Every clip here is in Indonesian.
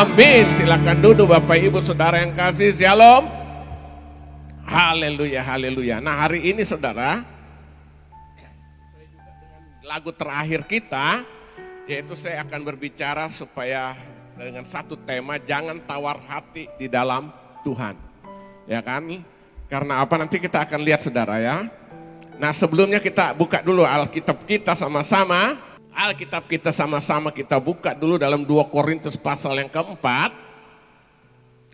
Amin. Silakan duduk Bapak Ibu Saudara yang kasih. Shalom. Haleluya, haleluya. Nah hari ini saudara, lagu terakhir kita, yaitu saya akan berbicara supaya dengan satu tema, jangan tawar hati di dalam Tuhan. Ya kan? Karena apa nanti kita akan lihat saudara ya. Nah sebelumnya kita buka dulu Alkitab kita sama-sama. Alkitab kita sama-sama kita buka dulu dalam 2 Korintus pasal yang keempat.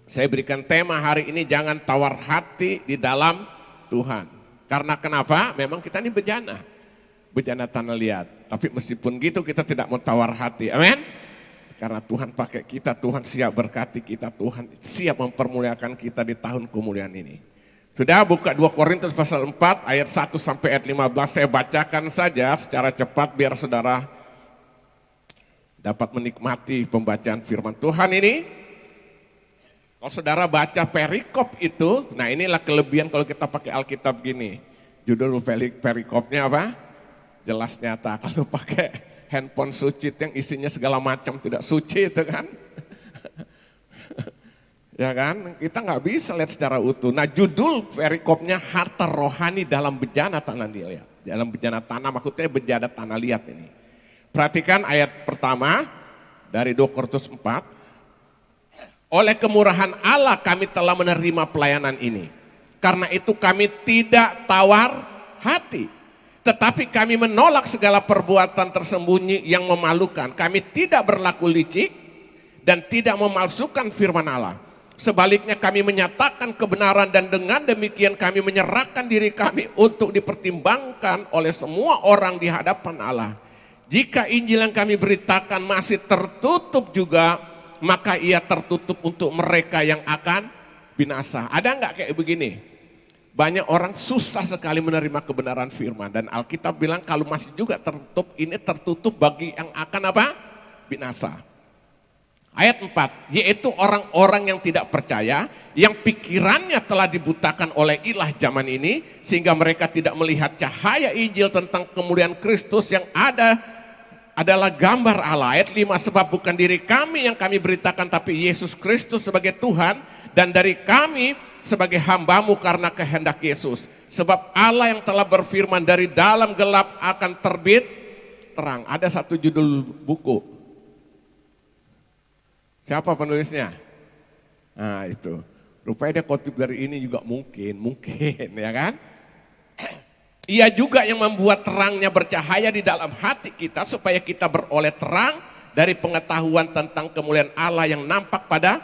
Saya berikan tema hari ini jangan tawar hati di dalam Tuhan. Karena kenapa? Memang kita ini bejana. Bejana tanah liat. Tapi meskipun gitu kita tidak mau tawar hati. Amin. Karena Tuhan pakai kita, Tuhan siap berkati kita, Tuhan siap mempermuliakan kita di tahun kemuliaan ini. Sudah buka 2 Korintus pasal 4 ayat 1 sampai ayat 15. Saya bacakan saja secara cepat biar saudara dapat menikmati pembacaan firman Tuhan ini. Kalau saudara baca perikop itu, nah inilah kelebihan kalau kita pakai Alkitab gini. Judul perikopnya apa? Jelas nyata. Kalau pakai handphone suci yang isinya segala macam tidak suci itu kan. Ya kan, kita nggak bisa lihat secara utuh. Nah judul perikopnya harta rohani dalam bejana tanah liat. Dalam bejana tanah maksudnya bejana tanah liat ini. Perhatikan ayat pertama dari 2 Korintus 4. Oleh kemurahan Allah kami telah menerima pelayanan ini. Karena itu kami tidak tawar hati. Tetapi kami menolak segala perbuatan tersembunyi yang memalukan. Kami tidak berlaku licik dan tidak memalsukan firman Allah. Sebaliknya kami menyatakan kebenaran dan dengan demikian kami menyerahkan diri kami untuk dipertimbangkan oleh semua orang di hadapan Allah. Jika Injil yang kami beritakan masih tertutup juga, maka ia tertutup untuk mereka yang akan binasa. Ada enggak kayak begini? Banyak orang susah sekali menerima kebenaran firman dan Alkitab bilang kalau masih juga tertutup, ini tertutup bagi yang akan apa? Binasa. Ayat 4, yaitu orang-orang yang tidak percaya, yang pikirannya telah dibutakan oleh ilah zaman ini, sehingga mereka tidak melihat cahaya Injil tentang kemuliaan Kristus yang adalah gambar Allah. Ayat 5, sebab bukan diri kami yang kami beritakan, tapi Yesus Kristus sebagai Tuhan, dan dari kami sebagai hambamu karena kehendak Yesus. Sebab Allah yang telah berfirman dari dalam gelap akan terbit terang. Ada satu judul buku. Siapa penulisnya? Nah itu, rupanya dia kutip dari ini juga mungkin ya kan? Ia juga yang membuat terangnya bercahaya di dalam hati kita supaya kita beroleh terang dari pengetahuan tentang kemuliaan Allah yang nampak pada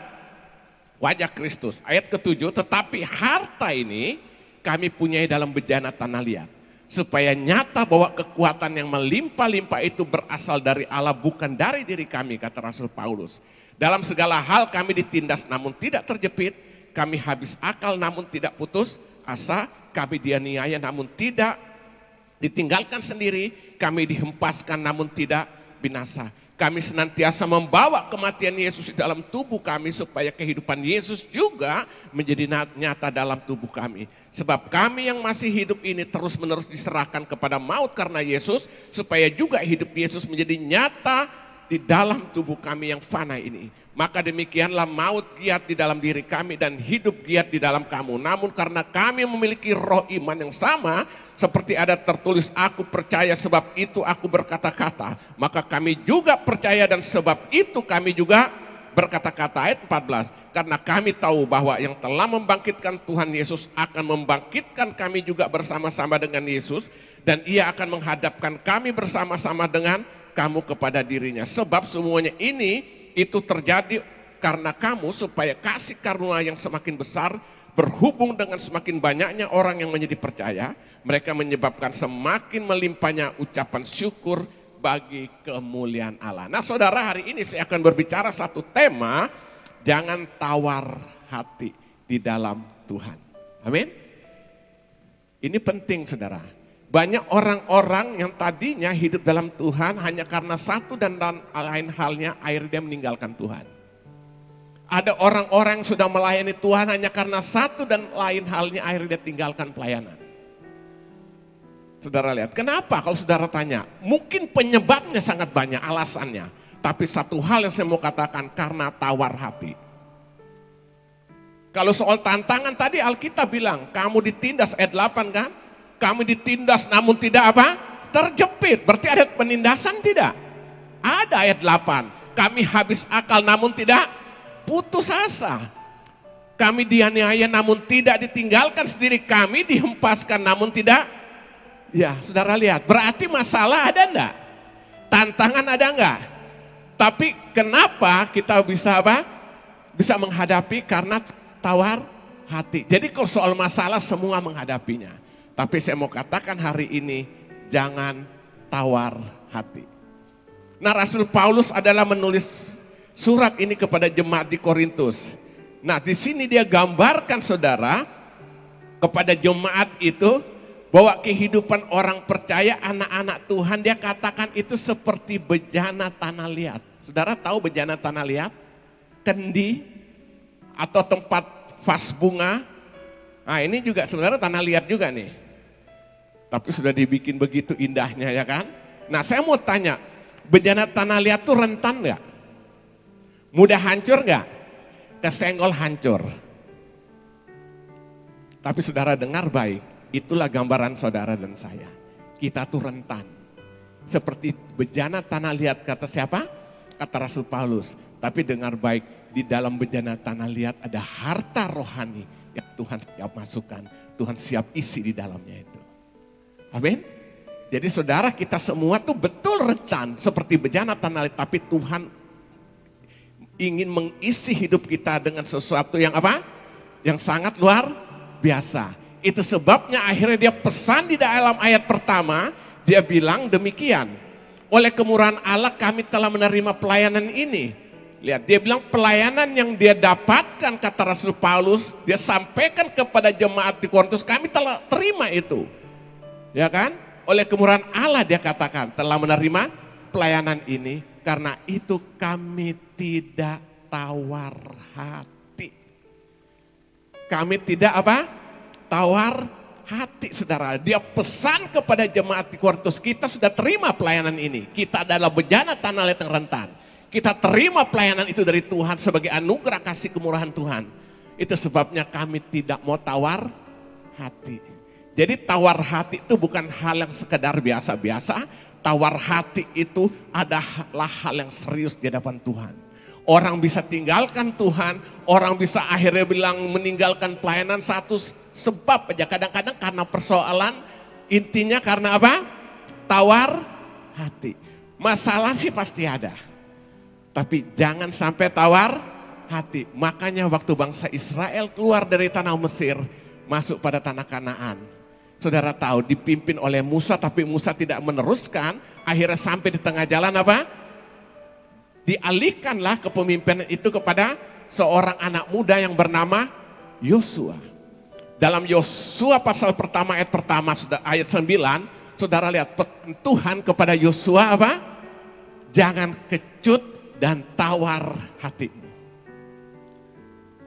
wajah Kristus. Ayat ke-7, tetapi harta ini kami punyai dalam bejana tanah liat. Supaya nyata bahwa kekuatan yang melimpah-limpah itu berasal dari Allah bukan dari diri kami, kata Rasul Paulus. Dalam segala hal kami ditindas namun tidak terjepit, kami habis akal namun tidak putus asa, kami dianiaya namun tidak ditinggalkan sendiri, kami dihempaskan namun tidak binasa. Kami senantiasa membawa kematian Yesus di dalam tubuh kami supaya kehidupan Yesus juga menjadi nyata dalam tubuh kami. Sebab kami yang masih hidup ini terus menerus diserahkan kepada maut karena Yesus, supaya juga hidup Yesus menjadi nyata di dalam tubuh kami yang fana ini. Maka demikianlah maut giat di dalam diri kami dan hidup giat di dalam kamu. Namun karena kami memiliki roh iman yang sama, seperti ada tertulis, aku percaya sebab itu aku berkata-kata. Maka kami juga percaya dan sebab itu kami juga berkata-kata. Ayat 14, karena kami tahu bahwa yang telah membangkitkan Tuhan Yesus akan membangkitkan kami juga bersama-sama dengan Yesus. Dan ia akan menghadapkan kami bersama-sama dengan kamu kepada dirinya. Sebab semuanya ini itu terjadi karena kamu, supaya kasih karunia yang semakin besar berhubung dengan semakin banyaknya orang yang menjadi percaya, mereka menyebabkan semakin melimpahnya ucapan syukur bagi kemuliaan Allah. Nah saudara, hari ini saya akan berbicara satu tema, jangan tawar hati di dalam Tuhan. Amin. Ini penting saudara. Banyak orang-orang yang tadinya hidup dalam Tuhan hanya karena satu dan lain halnya akhirnya meninggalkan Tuhan. Ada orang-orang yang sudah melayani Tuhan hanya karena satu dan lain halnya akhirnya tinggalkan pelayanan. Saudara lihat, kenapa kalau saudara tanya? Mungkin penyebabnya sangat banyak, alasannya. Tapi satu hal yang saya mau katakan, karena tawar hati. Kalau soal tantangan tadi Alkitab bilang, kamu ditindas ayat 8 kan? Kami ditindas namun tidak apa? Terjepit. Berarti ada penindasan tidak? Ada ayat 8. Kami habis akal namun tidak putus asa. Kami dianiaya namun tidak ditinggalkan sendiri. Kami dihempaskan namun tidak. Ya, saudara lihat. Berarti masalah ada enggak? Tantangan ada enggak? Tapi kenapa kita bisa apa? Bisa menghadapi karena tawar hati. Jadi kalau soal masalah semua menghadapinya. Tapi saya mau katakan hari ini, jangan tawar hati. Nah, Rasul Paulus adalah menulis surat ini kepada jemaat di Korintus. Nah, di sini dia gambarkan saudara kepada jemaat itu bahwa kehidupan orang percaya, anak-anak Tuhan, dia katakan itu seperti bejana tanah liat. Saudara tahu bejana tanah liat? Kendi atau tempat vas bunga. Nah, ini juga sebenarnya tanah liat juga nih. Tapi sudah dibikin begitu indahnya ya kan. Nah, saya mau tanya, bejana tanah liat tuh rentan gak? Mudah hancur gak? Kesenggol hancur. Tapi saudara dengar baik, itulah gambaran saudara dan saya. Kita tuh rentan. Seperti bejana tanah liat, kata siapa? Kata Rasul Paulus. Tapi dengar baik, di dalam bejana tanah liat ada harta rohani yang Tuhan siap masukkan. Tuhan siap isi di dalamnya itu. Amin. Jadi saudara, kita semua tuh betul rentan seperti bejana tanah liat, tapi Tuhan ingin mengisi hidup kita dengan sesuatu yang apa? Yang sangat luar biasa. Itu sebabnya akhirnya dia pesan di dalam ayat pertama, dia bilang demikian. Oleh kemurahan Allah kami telah menerima pelayanan ini. Lihat, dia bilang pelayanan yang dia dapatkan, kata Rasul Paulus, dia sampaikan kepada jemaat di Korintus, kami telah terima itu. Ya kan? Oleh kemurahan Allah dia katakan telah menerima pelayanan ini, karena itu kami tidak tawar hati. Kami tidak apa? Tawar hati, saudara. Dia pesan kepada jemaat di Korintus, kita sudah terima pelayanan ini. Kita adalah bejana tanah liat yang rentan. Kita terima pelayanan itu dari Tuhan sebagai anugerah kasih kemurahan Tuhan. Itu sebabnya kami tidak mau tawar hati. Jadi tawar hati itu bukan hal yang sekedar biasa-biasa. Tawar hati itu adalah hal yang serius di hadapan Tuhan. Orang bisa tinggalkan Tuhan, orang bisa akhirnya bilang meninggalkan pelayanan satu sebab aja. Kadang-kadang karena persoalan, intinya karena apa? Tawar hati. Masalah sih pasti ada. Tapi jangan sampai tawar hati. Makanya waktu bangsa Israel keluar dari tanah Mesir, masuk pada tanah Kanaan. Saudara tahu dipimpin oleh Musa, tapi Musa tidak meneruskan. Akhirnya sampai di tengah jalan apa? Dialihkanlah kepemimpinan itu kepada seorang anak muda yang bernama Yosua. Dalam Yosua pasal pertama ayat pertama, ayat 9, saudara lihat Tuhan kepada Yosua apa? Jangan kecut dan tawar hatimu.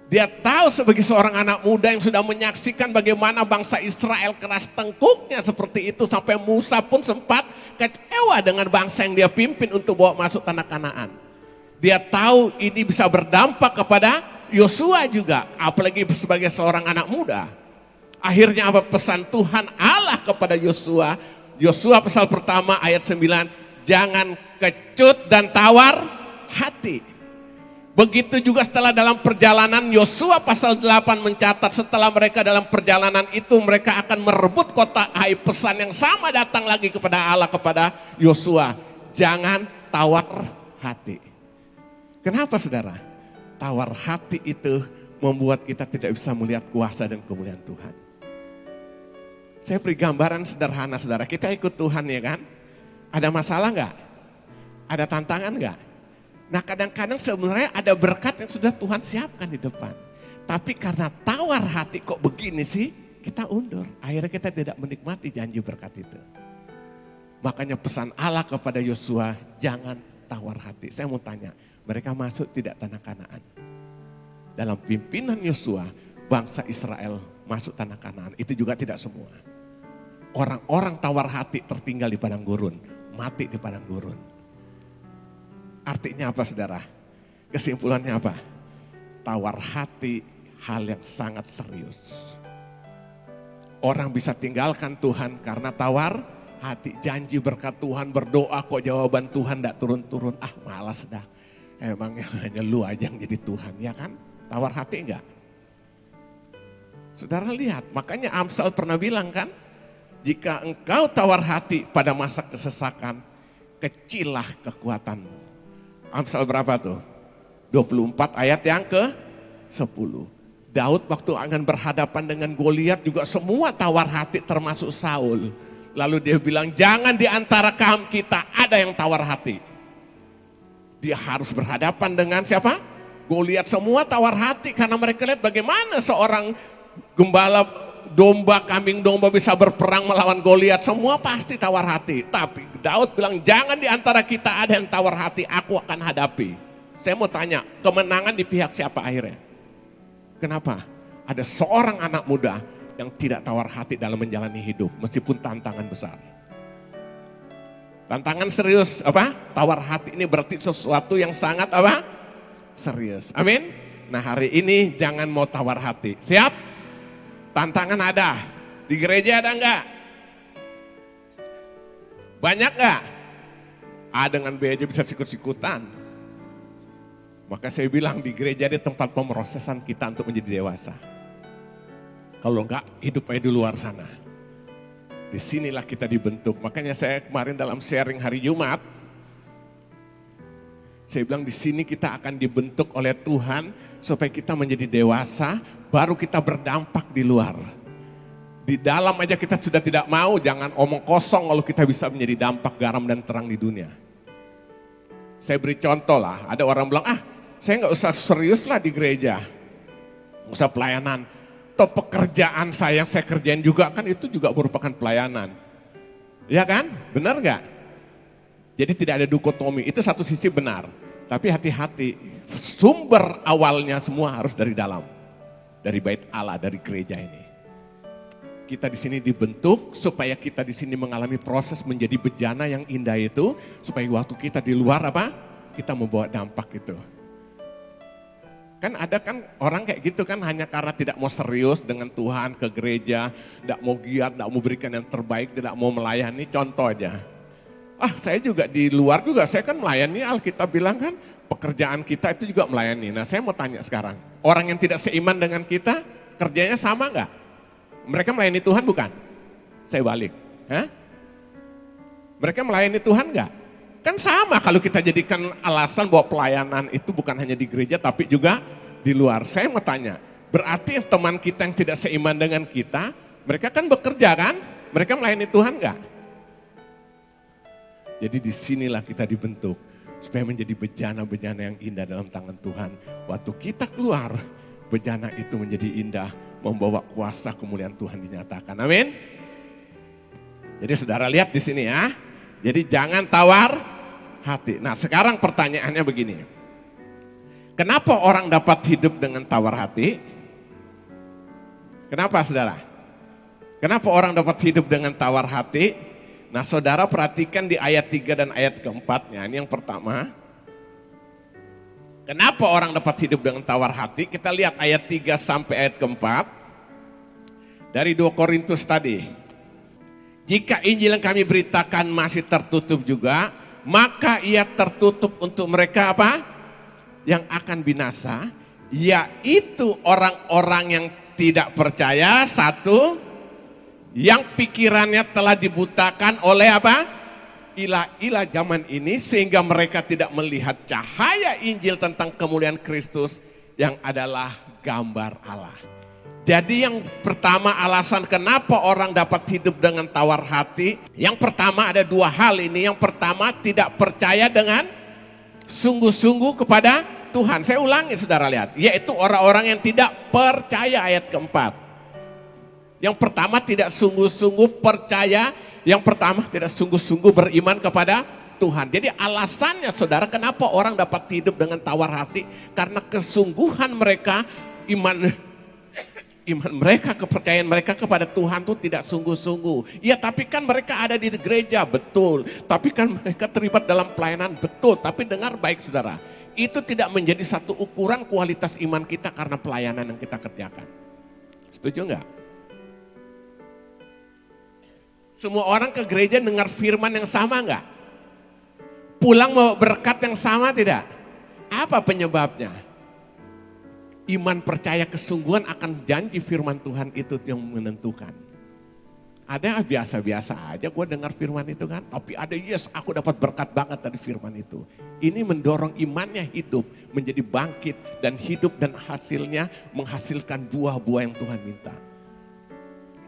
Dia tahu sebagai seorang anak muda yang sudah menyaksikan bagaimana bangsa Israel keras tengkuknya seperti itu. Sampai Musa pun sempat kecewa dengan bangsa yang dia pimpin untuk bawa masuk tanah Kanaan. Dia tahu ini bisa berdampak kepada Yosua juga. Apalagi sebagai seorang anak muda. Akhirnya apa pesan Tuhan Allah kepada Yosua? Yosua pasal pertama ayat 9. Jangan kecut dan tawar hati. Begitu juga setelah dalam perjalanan, Yosua pasal 8 mencatat setelah mereka dalam perjalanan itu mereka akan merebut kota Ai. Pesan yang sama datang lagi kepada Allah, kepada Yosua. Jangan tawar hati. Kenapa saudara? Tawar hati itu membuat kita tidak bisa melihat kuasa dan kemuliaan Tuhan. Saya beri gambaran sederhana saudara. Kita ikut Tuhan ya kan? Ada masalah enggak? Ada tantangan enggak? Nah kadang-kadang sebenarnya ada berkat yang sudah Tuhan siapkan di depan. Tapi karena tawar hati kok begini sih, kita undur. Akhirnya kita tidak menikmati janji berkat itu. Makanya pesan Allah kepada Yosua, jangan tawar hati. Saya mau tanya, mereka masuk tidak tanah Kanaan? Dalam pimpinan Yosua, bangsa Israel masuk tanah Kanaan. Itu juga tidak semua. Orang-orang tawar hati tertinggal di padang gurun, mati di padang gurun. Artinya apa saudara? Kesimpulannya apa? Tawar hati hal yang sangat serius. Orang bisa tinggalkan Tuhan karena tawar hati. Janji berkat Tuhan, berdoa kok jawaban Tuhan tidak turun-turun. Ah malas dah. Emangnya hanya lu aja yang jadi Tuhan, ya kan? Tawar hati enggak? Saudara lihat, makanya Amsal pernah bilang kan, jika engkau tawar hati pada masa kesesakan, kecillah kekuatanmu. Amsal berapa tuh? 24 ayat yang ke-10. Daud waktu akan berhadapan dengan Goliat juga semua tawar hati termasuk Saul. Lalu dia bilang, jangan di antara kita ada yang tawar hati. Dia harus berhadapan dengan siapa? Goliat, semua tawar hati karena mereka lihat bagaimana seorang gembala domba, kambing domba bisa berperang melawan Goliat. Semua pasti tawar hati. Tapi Daud bilang, jangan di antara kita ada yang tawar hati, aku akan hadapi. Saya mau tanya, kemenangan di pihak siapa akhirnya? Kenapa? Ada seorang anak muda yang tidak tawar hati dalam menjalani hidup meskipun tantangan besar. Tantangan serius apa? Tawar hati ini berarti sesuatu yang sangat apa? Serius. Amin. Nah hari ini jangan mau tawar hati. Siap? Tantangan ada. Di gereja ada enggak? Banyak enggak? A dengan B aja bisa sikut-sikutan. Maka saya bilang di gereja di tempat pemrosesan kita untuk menjadi dewasa. Kalau enggak, hidup aja di luar sana. Disinilah kita dibentuk. Makanya saya kemarin dalam sharing hari Jumat, saya bilang di sini kita akan dibentuk oleh Tuhan supaya kita menjadi dewasa, baru kita berdampak di luar. Di dalam aja kita sudah tidak mau, jangan omong kosong lalu kita bisa menjadi dampak garam dan terang di dunia. Saya beri contoh lah, ada orang bilang, saya nggak usah serius lah di gereja, nggak usah pelayanan. Toh pekerjaan saya yang saya kerjain juga kan itu juga merupakan pelayanan. Ya kan? Benar nggak? Jadi tidak ada dikotomi, itu satu sisi benar. Tapi hati-hati, sumber awalnya semua harus dari dalam. Dari bait Allah, dari gereja ini. Kita di sini dibentuk supaya kita di sini mengalami proses menjadi bejana yang indah itu. Supaya waktu kita di luar apa? Kita membawa dampak itu. Kan ada kan orang kayak gitu kan hanya karena tidak mau serius dengan Tuhan ke gereja, tidak mau giat, tidak mau berikan yang terbaik, tidak mau melayani, contoh aja. Saya juga di luar juga, saya kan melayani, Alkitab bilang kan pekerjaan kita itu juga melayani. Nah saya mau tanya sekarang, orang yang tidak seiman dengan kita, kerjanya sama enggak? Mereka melayani Tuhan bukan? Saya balik. Mereka melayani Tuhan enggak? Kan sama kalau kita jadikan alasan bahwa pelayanan itu bukan hanya di gereja tapi juga di luar. Saya mau tanya, berarti teman kita yang tidak seiman dengan kita, mereka kan bekerja kan? Mereka melayani Tuhan enggak? Jadi disinilah kita dibentuk supaya menjadi bejana-bejana yang indah dalam tangan Tuhan. Waktu kita keluar, bejana itu menjadi indah, membawa kuasa kemuliaan Tuhan dinyatakan. Amin. Jadi saudara lihat di sini ya. Jadi jangan tawar hati. Nah sekarang pertanyaannya begini. Kenapa orang dapat hidup dengan tawar hati? Kenapa saudara? Kenapa orang dapat hidup dengan tawar hati? Nah saudara perhatikan di ayat 3 dan ayat keempatnya. Ini yang pertama. Kenapa orang dapat hidup dengan tawar hati? Kita lihat ayat 3 sampai ayat keempat. Dari 2 Korintus tadi. Jika Injil yang kami beritakan masih tertutup juga, maka ia tertutup untuk mereka apa? Yang akan binasa, yaitu orang-orang yang tidak percaya, satu, yang pikirannya telah dibutakan oleh apa? Ilah-ilah zaman ini sehingga mereka tidak melihat cahaya Injil tentang kemuliaan Kristus yang adalah gambar Allah. Jadi yang pertama alasan kenapa orang dapat hidup dengan tawar hati. Yang pertama ada 2 hal ini. Yang pertama tidak percaya dengan sungguh-sungguh kepada Tuhan. Saya ulangi saudara lihat. Yaitu orang-orang yang tidak percaya ayat keempat. Yang pertama tidak sungguh-sungguh percaya. Yang pertama tidak sungguh-sungguh beriman kepada Tuhan. Jadi alasannya saudara kenapa orang dapat hidup dengan tawar hati. Karena kesungguhan mereka iman Iman mereka, kepercayaan mereka kepada Tuhan itu tidak sungguh-sungguh. Ya tapi kan mereka ada di gereja, betul. Tapi kan mereka terlibat dalam pelayanan, betul. Tapi dengar baik saudara, itu tidak menjadi satu ukuran kualitas iman kita karena pelayanan yang kita kerjakan. Setuju enggak? Semua orang ke gereja dengar firman yang sama enggak? Pulang mau berkat yang sama tidak? Apa penyebabnya? Iman percaya kesungguhan akan janji firman Tuhan itu yang menentukan. Ada yang biasa-biasa aja gue dengar firman itu kan. Tapi ada yes aku dapat berkat banget dari firman itu. Ini mendorong imannya hidup menjadi bangkit dan hidup dan hasilnya menghasilkan buah-buah yang Tuhan minta.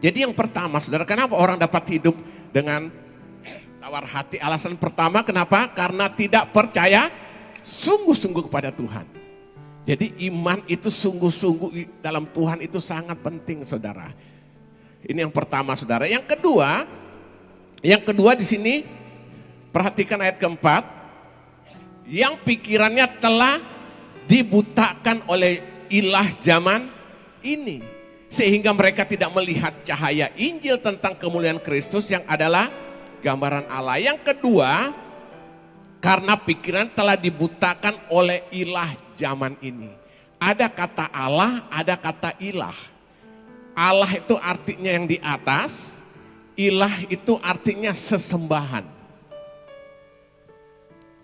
Jadi yang pertama saudara, kenapa orang dapat hidup dengan tawar hati? Alasan pertama kenapa? Karena tidak percaya sungguh-sungguh kepada Tuhan. Jadi iman itu sungguh-sungguh dalam Tuhan itu sangat penting saudara. Ini yang pertama saudara. Yang kedua di sini perhatikan ayat keempat. Yang pikirannya telah dibutakan oleh ilah zaman ini. Sehingga mereka tidak melihat cahaya Injil tentang kemuliaan Kristus yang adalah gambaran Allah. Yang kedua, karena pikiran telah dibutakan oleh ilah zaman ini. Ada kata Allah, ada kata ilah. Allah itu artinya yang di atas, ilah itu artinya sesembahan.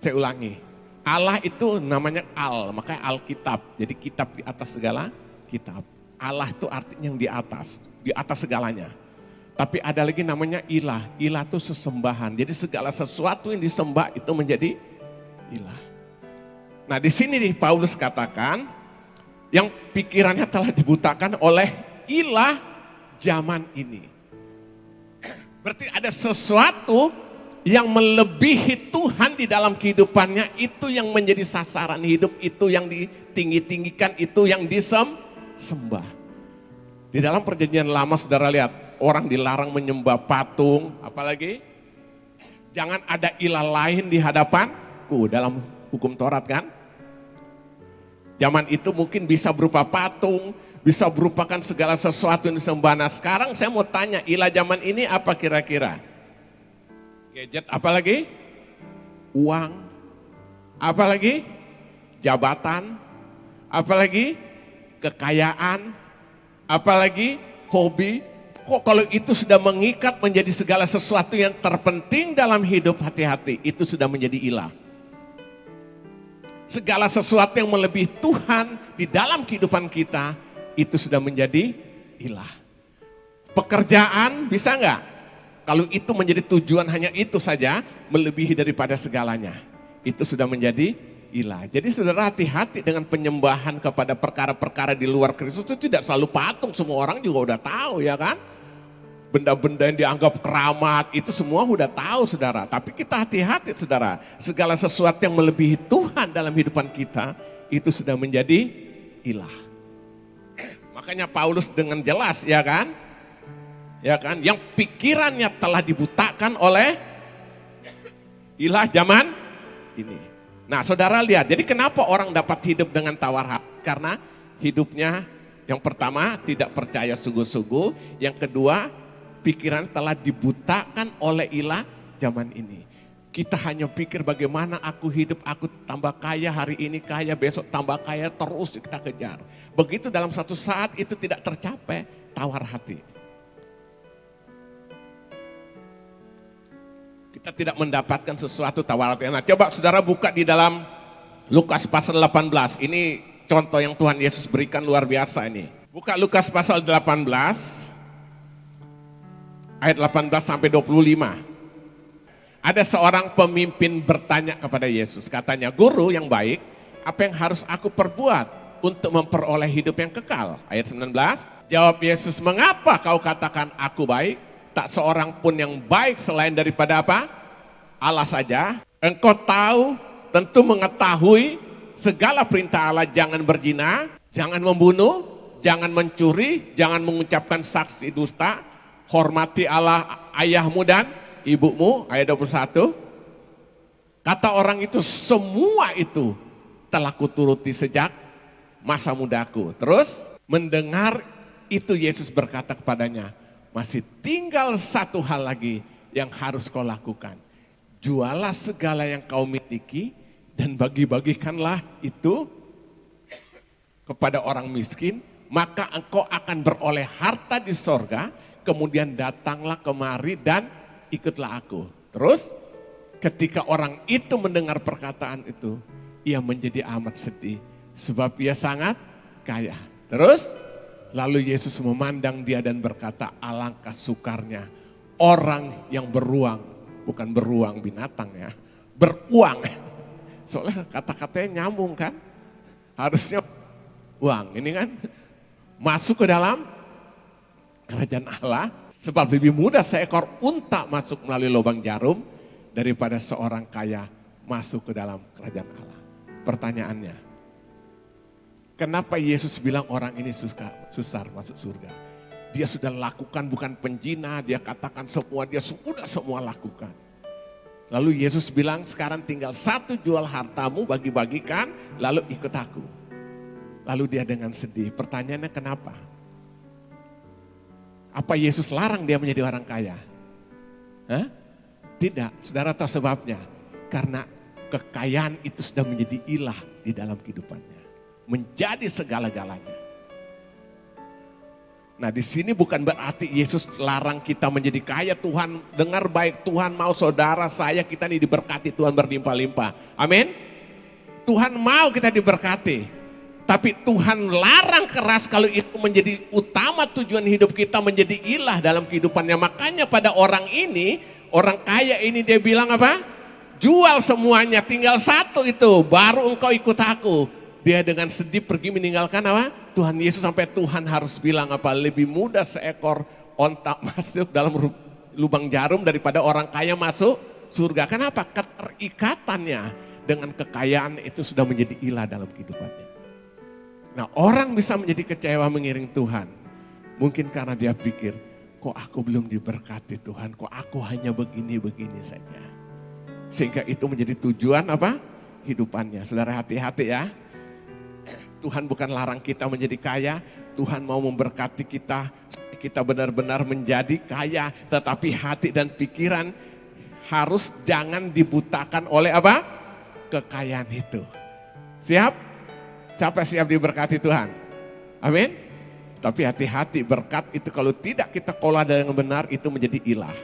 Saya ulangi, Allah itu namanya Al, makanya Alkitab. Jadi kitab di atas segala kitab. Allah itu artinya yang di atas segalanya. Tapi ada lagi namanya ilah, ilah itu sesembahan. Jadi segala sesuatu yang disembah itu menjadi ilah. Nah di sini nih Paulus katakan yang pikirannya telah dibutakan oleh ilah zaman ini. Berarti ada sesuatu yang melebihi Tuhan di dalam kehidupannya, itu yang menjadi sasaran hidup, itu yang ditinggi-tinggikan, itu yang disembah. Di dalam perjanjian lama saudara lihat, orang dilarang menyembah patung, apalagi jangan ada ilah lain di hadapanku dalam hukum Taurat kan. Zaman itu mungkin bisa berupa patung, bisa berupakan segala sesuatu yang disembah. Nah sekarang saya mau tanya, ilah zaman ini apa kira-kira? Gadget, apalagi? Uang, apalagi? Jabatan, apalagi? Kekayaan, apalagi? Hobi. Kok kalau itu sudah mengikat menjadi segala sesuatu yang terpenting dalam hidup, hati-hati, itu sudah menjadi ilah. Segala sesuatu yang melebihi Tuhan di dalam kehidupan kita, itu sudah menjadi ilah. Pekerjaan bisa enggak? Kalau itu menjadi tujuan hanya itu saja, melebihi daripada segalanya. Itu sudah menjadi ilah. Jadi saudara hati-hati dengan penyembahan kepada perkara-perkara di luar Kristus, itu tidak selalu patung, semua orang juga udah tahu ya kan. Benda-benda yang dianggap keramat, itu semua udah tahu saudara. Tapi kita hati-hati saudara, segala sesuatu yang melebihi Tuhan dalam kehidupan kita, itu sudah menjadi ilah. Makanya Paulus dengan jelas ya kan, yang pikirannya telah dibutakan oleh ilah zaman ini. Nah saudara lihat, jadi kenapa orang dapat hidup dengan tawar hati? Karena hidupnya yang pertama tidak percaya sungguh-sungguh, yang kedua pikiran telah dibutakan oleh ilah zaman ini. Kita hanya pikir bagaimana aku hidup, aku tambah kaya hari ini kaya, besok tambah kaya, terus kita kejar. Begitu dalam satu saat itu tidak tercapai, tawar hati. Kita tidak mendapatkan sesuatu, tawar hati. Nah coba saudara buka di dalam Lukas pasal 18. Ini contoh yang Tuhan Yesus berikan luar biasa ini. Buka Lukas pasal 18. Ayat 18 sampai 25. Ada seorang pemimpin bertanya kepada Yesus. Katanya, guru yang baik, apa yang harus aku perbuat untuk memperoleh hidup yang kekal? Ayat 19. Jawab Yesus, mengapa kau katakan aku baik? Tak seorang pun yang baik selain daripada apa? Allah saja. Engkau tahu, tentu mengetahui segala perintah Allah, jangan berzina, jangan membunuh, jangan mencuri, jangan mengucapkan saksi dusta, hormati Allah ayahmu dan ibumu, ayat 21. Kata orang itu, semua itu telah kuturuti sejak masa mudaku. Terus mendengar itu Yesus berkata kepadanya, masih tinggal satu hal lagi yang harus kau lakukan. Jualah segala yang kau miliki dan bagi-bagikanlah itu kepada orang miskin, maka engkau akan beroleh harta di sorga, kemudian datanglah kemari dan ikutlah aku. Terus ketika orang itu mendengar perkataan itu, ia menjadi amat sedih sebab ia sangat kaya. Terus lalu Yesus memandang dia dan berkata, alangkah sukarnya orang yang beruang, bukan beruang binatang ya, beruang. Soalnya kata-katanya nyambung kan, harusnya uang ini kan masuk ke dalam kerajaan Allah, sebab lebih mudah seekor unta masuk melalui lubang jarum daripada seorang kaya masuk ke dalam kerajaan Allah. Pertanyaannya, kenapa Yesus bilang orang ini susah masuk surga? Dia sudah lakukan, bukan penjina, dia katakan semua, dia sudah semua lakukan. Lalu Yesus bilang sekarang tinggal satu, jual hartamu, bagi-bagikan, lalu ikut aku. Lalu dia dengan sedih, pertanyaannya kenapa? Apa Yesus larang dia menjadi orang kaya? Hah? Tidak, saudara tahu sebabnya. Karena kekayaan itu sudah menjadi ilah di dalam kehidupannya. Menjadi segala-galanya. Nah di sini bukan berarti Yesus larang kita menjadi kaya. Tuhan dengar baik, Tuhan mau saudara saya kita ini diberkati, Tuhan berlimpah-limpah. Amin. Tuhan mau kita diberkati. Tapi Tuhan larang keras kalau itu menjadi utama tujuan hidup kita, menjadi ilah dalam kehidupannya. Makanya pada orang ini, orang kaya ini dia bilang apa? Jual semuanya, tinggal satu itu, baru engkau ikut aku. Dia dengan sedih pergi meninggalkan apa? Tuhan Yesus, sampai Tuhan harus bilang apa? Lebih mudah seekor onta masuk dalam lubang jarum daripada orang kaya masuk surga. Kenapa? Keterikatannya dengan kekayaan itu sudah menjadi ilah dalam kehidupannya. Nah orang bisa menjadi kecewa mengiring Tuhan. Mungkin karena dia pikir, kok aku belum diberkati Tuhan, kok aku hanya begini-begini saja. Sehingga itu menjadi tujuan apa? Hidupannya. Saudara hati-hati ya. Tuhan bukan larang kita menjadi kaya, Tuhan mau memberkati kita, kita benar-benar menjadi kaya. Tetapi hati dan pikiran harus jangan dibutakan oleh apa? Kekayaan itu. Siap? Siapa siap diberkati Tuhan? Amin? Tapi hati-hati, berkat itu kalau tidak kita kelola dengan benar itu menjadi ilah.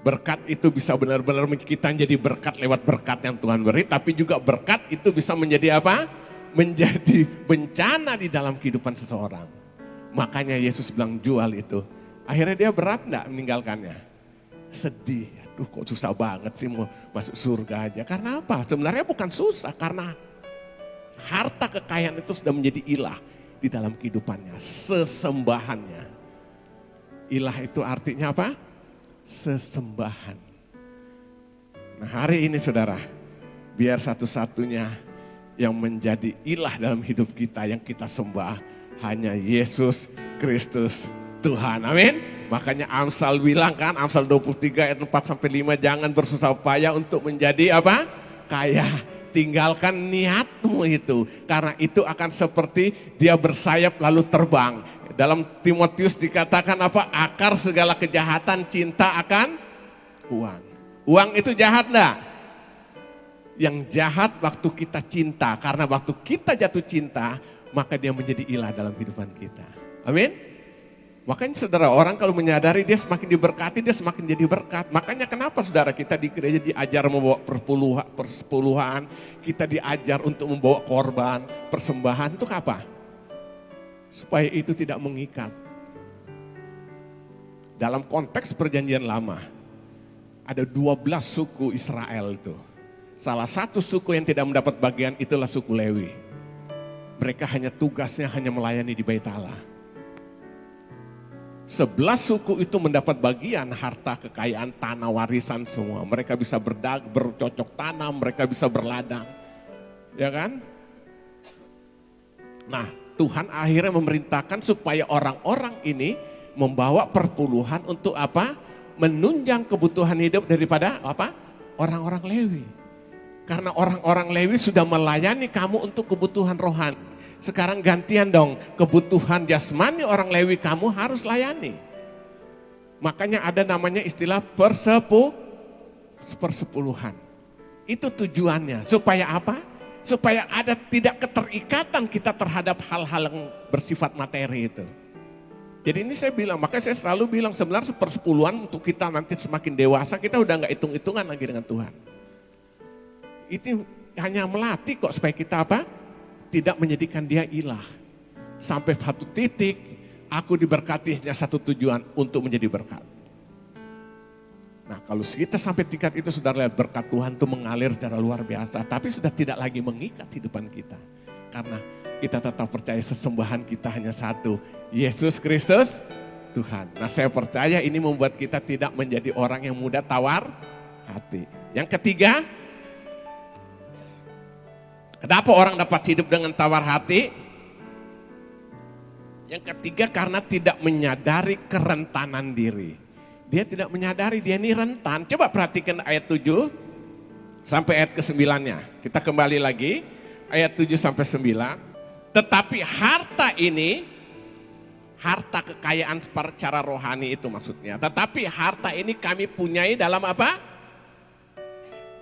Berkat itu bisa benar-benar kita jadi berkat lewat berkat yang Tuhan beri, tapi juga berkat itu bisa menjadi apa? Menjadi bencana di dalam kehidupan seseorang. Makanya Yesus bilang jual itu. Akhirnya dia berat enggak meninggalkannya? Sedih, aduh kok susah banget sih mau masuk surga aja. Karena apa? Sebenarnya bukan susah, karena harta kekayaan itu sudah menjadi ilah di dalam kehidupannya. Sesembahannya. Ilah itu artinya apa? Sesembahan. Nah hari ini saudara, biar satu-satunya yang menjadi ilah dalam hidup kita yang kita sembah hanya Yesus Kristus Tuhan. Amin. Makanya Amsal bilang kan, Amsal 23 ayat 4-5, jangan bersusah payah untuk menjadi apa? Kaya. Tinggalkan niatmu itu, karena itu akan seperti dia bersayap lalu terbang. Dalam Timotius dikatakan apa? Akar segala kejahatan cinta akan uang. Uang itu jahat enggak? Yang jahat waktu kita cinta, karena waktu kita jatuh cinta, maka dia menjadi ilah dalam kehidupan kita. Amin. Makanya saudara, orang kalau menyadari dia semakin diberkati, dia semakin jadi berkat. Makanya kenapa saudara kita di gereja diajar membawa persepuluhan, kita diajar untuk membawa korban, persembahan, untuk apa? Supaya itu tidak mengikat. Dalam konteks perjanjian lama, ada 12 suku Israel itu. Salah satu suku yang tidak mendapat bagian itulah suku Lewi. Mereka hanya tugasnya hanya melayani di Bait Allah. 11 suku itu mendapat bagian harta kekayaan tanah warisan semua. Mereka bisa bercocok tanam, mereka bisa berladang. Ya kan? Nah Tuhan akhirnya memerintahkan supaya orang-orang ini membawa perpuluhan untuk apa? Menunjang kebutuhan hidup daripada apa? Orang-orang Lewi. Karena orang-orang Lewi sudah melayani kamu untuk kebutuhan rohani. Sekarang gantian dong, kebutuhan jasmani orang Lewi kamu harus layani. Makanya ada namanya istilah persepuluhan. Itu tujuannya, supaya apa? Supaya ada tidak keterikatan kita terhadap hal-hal yang bersifat materi itu. Jadi ini saya bilang, makanya saya selalu bilang sebenarnya sepersepuluhan untuk kita nanti semakin dewasa, kita udah gak hitung-hitungan lagi dengan Tuhan. Itu hanya melatih kok supaya kita apa? Tidak menjadikan dia ilah. Sampai satu titik, aku diberkati hanya satu tujuan untuk menjadi berkat. Nah kalau kita sampai tingkat itu saudara lihat berkat Tuhan itu mengalir secara luar biasa. Tapi sudah tidak lagi mengikat hidupan kita. Karena kita tetap percaya sesembahan kita hanya satu. Yesus Kristus Tuhan. Nah saya percaya ini membuat kita tidak menjadi orang yang mudah tawar hati. Yang ketiga, kenapa orang dapat hidup dengan tawar hati? Yang ketiga karena tidak menyadari kerentanan diri. Dia tidak menyadari dia ini rentan. Coba perhatikan ayat 7 sampai ayat ke-9-nya. Kita kembali lagi ayat 7 sampai 9. Tetapi harta ini, harta kekayaan secara rohani itu maksudnya. Tetapi harta ini kami punyai dalam apa?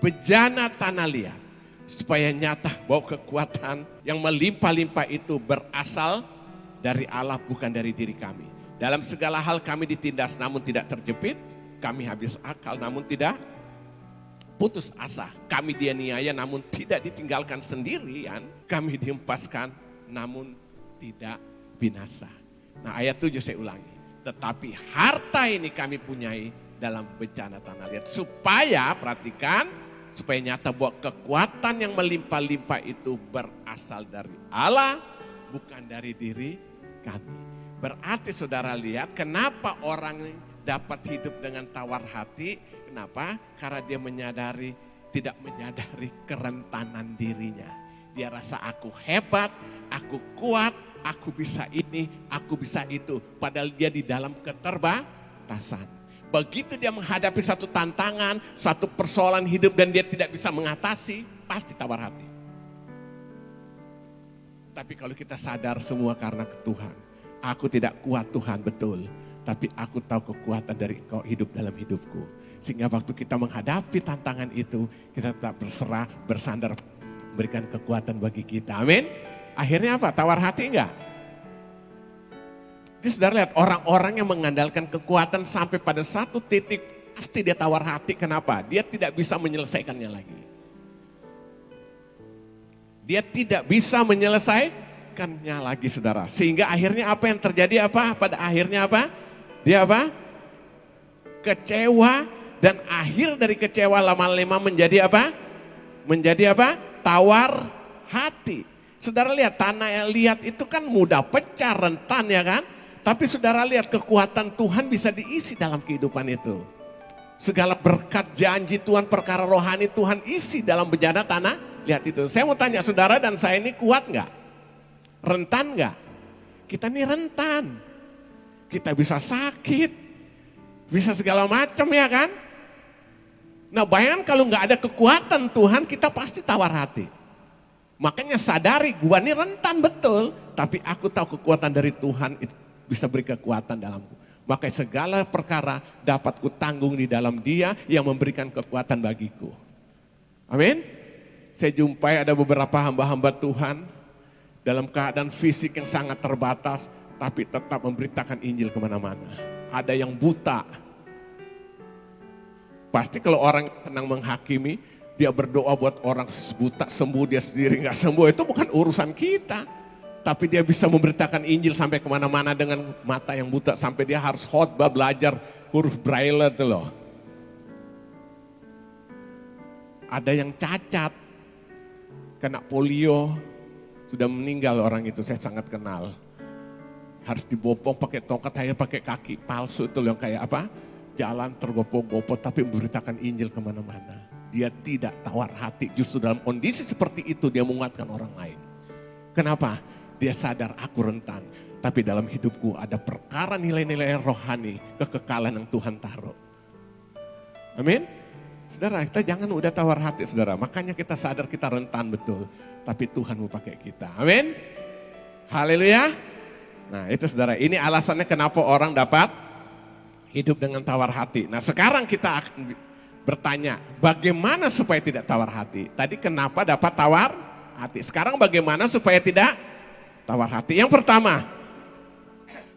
Bejana tanah liat. Supaya nyata bahwa kekuatan yang melimpah-limpah itu berasal dari Allah bukan dari diri kami. Dalam segala hal kami ditindas namun tidak terjepit. Kami habis akal namun tidak putus asa. Kami dianiaya namun tidak ditinggalkan sendirian. Kami dihempaskan namun tidak binasa. Nah ayat 7 saya ulangi. Tetapi harta ini kami punyai dalam bencana tanah liat. Supaya, perhatikan, supaya nyata bahwa kekuatan yang melimpah-limpah itu berasal dari Allah, bukan dari diri kami. Berarti saudara lihat kenapa orang dapat hidup dengan tawar hati. Kenapa? Karena dia tidak menyadari kerentanan dirinya. Dia rasa aku hebat, aku kuat, aku bisa ini, aku bisa itu. Padahal dia di dalam keterbatasan. Begitu dia menghadapi satu tantangan, satu persoalan hidup dan dia tidak bisa mengatasi, pasti tawar hati. Tapi kalau kita sadar semua karena Tuhan. Aku tidak kuat Tuhan betul, tapi aku tahu kekuatan dari Engkau hidup dalam hidupku. Sehingga waktu kita menghadapi tantangan itu, kita tetap berserah, bersandar, berikan kekuatan bagi kita. Amin. Akhirnya apa? Tawar hati enggak? Jadi saudara lihat orang-orang yang mengandalkan kekuatan sampai pada satu titik pasti dia tawar hati. Kenapa? Dia tidak bisa menyelesaikannya lagi. Dia tidak bisa menyelesaikannya lagi saudara. Sehingga akhirnya apa yang terjadi apa? Pada akhirnya apa? Dia apa? Kecewa dan akhir dari kecewa lama-lama menjadi apa? Menjadi apa? Tawar hati. Saudara lihat tanah liat itu kan mudah pecah, rentan ya kan. Tapi saudara lihat kekuatan Tuhan bisa diisi dalam kehidupan itu. Segala berkat janji Tuhan, perkara rohani Tuhan isi dalam bejana tanah liat itu. Saya mau tanya saudara dan saya ini kuat gak? Rentan gak? Kita ini rentan. Kita bisa sakit, bisa segala macam ya kan. Nah bayangkan kalau gak ada kekuatan Tuhan kita pasti tawar hati. Makanya sadari gua ini rentan betul. Tapi aku tahu kekuatan dari Tuhan itu bisa beri kekuatan dalamku. Maka segala perkara dapat kutanggung di dalam Dia yang memberikan kekuatan bagiku. Amin. Saya jumpai ada beberapa hamba-hamba Tuhan dalam keadaan fisik yang sangat terbatas. Tapi tetap memberitakan Injil kemana-mana. Ada yang buta. Pasti kalau orang tenang menghakimi, dia berdoa buat orang buta sembuh, dia sendiri gak sembuh. Itu bukan urusan kita. Tapi dia bisa memberitakan Injil sampai kemana-mana dengan mata yang buta. Sampai dia harus khotbah belajar huruf braille itu loh. Ada yang cacat, kena polio, sudah meninggal orang itu, saya sangat kenal. Harus dibopong pakai tongkat, akhirnya pakai kaki palsu itu loh yang kayak apa? Jalan tergopoh-gopoh tapi memberitakan Injil kemana-mana. Dia tidak tawar hati, justru dalam kondisi seperti itu dia menguatkan orang lain. Kenapa? Dia sadar aku rentan, tapi dalam hidupku ada perkara nilai-nilai rohani, kekekalan yang Tuhan taruh. Amin. Saudara, kita jangan udah tawar hati saudara. Makanya kita sadar kita rentan betul, tapi Tuhan mau pakai kita. Amin. Haleluya. Nah itu saudara, ini alasannya kenapa orang dapat hidup dengan tawar hati. Nah sekarang kita akan bertanya, bagaimana supaya tidak tawar hati? Tadi kenapa dapat tawar hati? Sekarang bagaimana supaya tidak tawar hati? Yang pertama,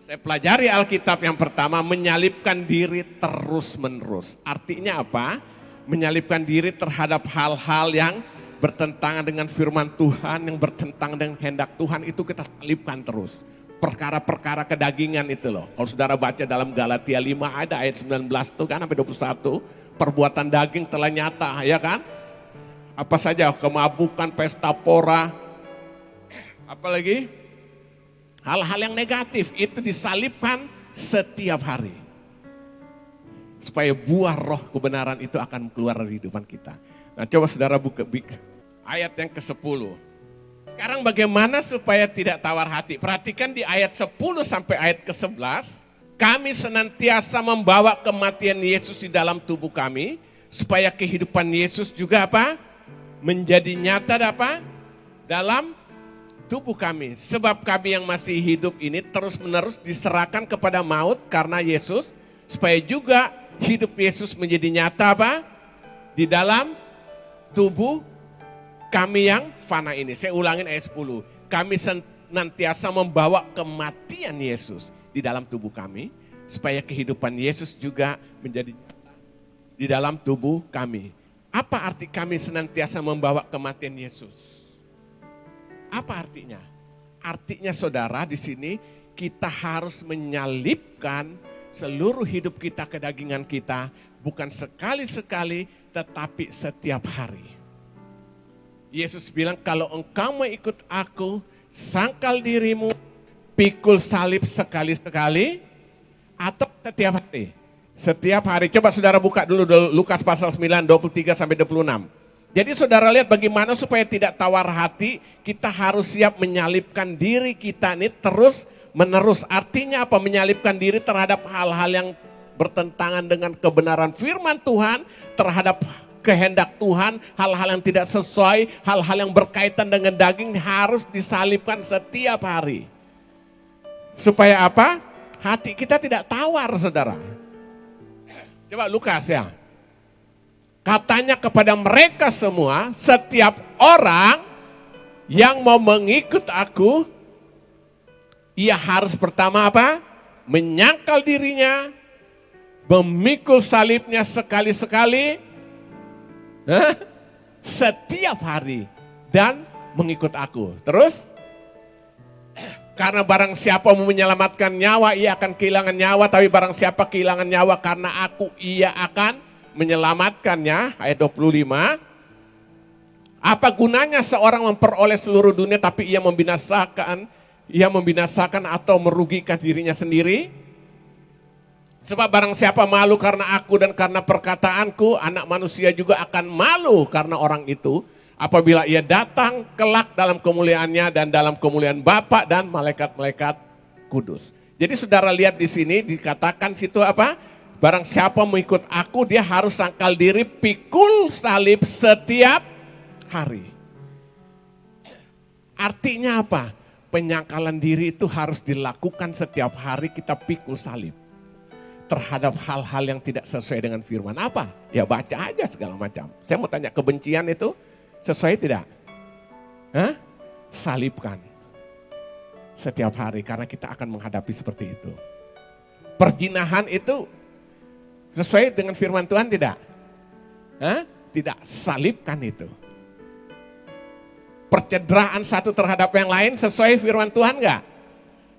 saya pelajari Alkitab yang pertama, menyalibkan diri terus menerus. Artinya apa? Menyalibkan diri terhadap hal-hal yang bertentangan dengan firman Tuhan, yang bertentangan dengan kehendak Tuhan, itu kita salibkan terus. Perkara-perkara kedagingan itu loh. Kalau saudara baca dalam Galatia 5 ada ayat 19 tuh kan sampai 21, perbuatan daging telah nyata, ya kan? Apa saja, kemabukan, pesta pora, apalagi hal-hal yang negatif itu disalibkan setiap hari. Supaya buah roh kebenaran itu akan keluar dari kehidupan kita. Nah coba saudara buka ayat yang ke-10. Sekarang bagaimana supaya tidak tawar hati? Perhatikan di ayat 10 sampai ayat ke-11. Kami senantiasa membawa kematian Yesus di dalam tubuh kami. Supaya kehidupan Yesus juga apa? Menjadi nyata apa? Dalam tubuh kami. Sebab kami yang masih hidup ini terus menerus diserahkan kepada maut karena Yesus. Supaya juga hidup Yesus menjadi nyata apa? Di dalam tubuh kami yang fana ini. Saya ulangin ayat 10. Kami senantiasa membawa kematian Yesus di dalam tubuh kami. Supaya kehidupan Yesus juga menjadi di dalam tubuh kami. Apa arti kami senantiasa membawa kematian Yesus? Apa artinya? Artinya saudara di sini kita harus menyalibkan seluruh hidup kita, kedagingan kita. Bukan sekali-sekali tetapi setiap hari. Yesus bilang kalau engkau mau ikut aku, sangkal dirimu, pikul salib sekali-sekali atau setiap hari. Setiap hari. Coba saudara buka dulu Lukas pasal 9, 23 sampai 26. Jadi saudara lihat bagaimana supaya tidak tawar hati, kita harus siap menyalibkan diri kita ini terus menerus. Artinya apa? Menyalibkan diri terhadap hal-hal yang bertentangan dengan kebenaran firman Tuhan, terhadap kehendak Tuhan, hal-hal yang tidak sesuai, hal-hal yang berkaitan dengan daging harus disalibkan setiap hari. Supaya apa? Hati kita tidak tawar, saudara. Coba Lukas ya. Katanya kepada mereka semua, setiap orang yang mau mengikut aku, ia harus pertama apa? Menyangkal dirinya, memikul salibnya sekali-sekali, setiap hari dan mengikut aku. Terus karena barang siapa mau menyelamatkan nyawa ia akan kehilangan nyawa, tapi barang siapa kehilangan nyawa karena aku ia akan menyelamatkannya. Ayat 25. Apa gunanya seorang memperoleh seluruh dunia tapi ia membinasakan atau merugikan dirinya sendiri? Sebab barang siapa malu karena aku dan karena perkataanku, anak manusia juga akan malu karena orang itu. Apabila ia datang kelak dalam kemuliaannya dan dalam kemuliaan Bapa dan malaikat-malaikat kudus. Jadi saudara lihat di sini dikatakan situ apa? Barang siapa mengikut aku dia harus sangkal diri, pikul salib setiap hari. Artinya apa? Penyangkalan diri itu harus dilakukan setiap hari, kita pikul salib. Terhadap hal-hal yang tidak sesuai dengan firman. Apa? Ya baca aja segala macam. Saya mau tanya, kebencian itu sesuai tidak? Hah? Salibkan. Setiap hari karena kita akan menghadapi seperti itu. Perzinahan itu sesuai dengan firman Tuhan tidak? Hah? Tidak, salibkan itu. Percederaan satu terhadap yang lain sesuai firman Tuhan enggak?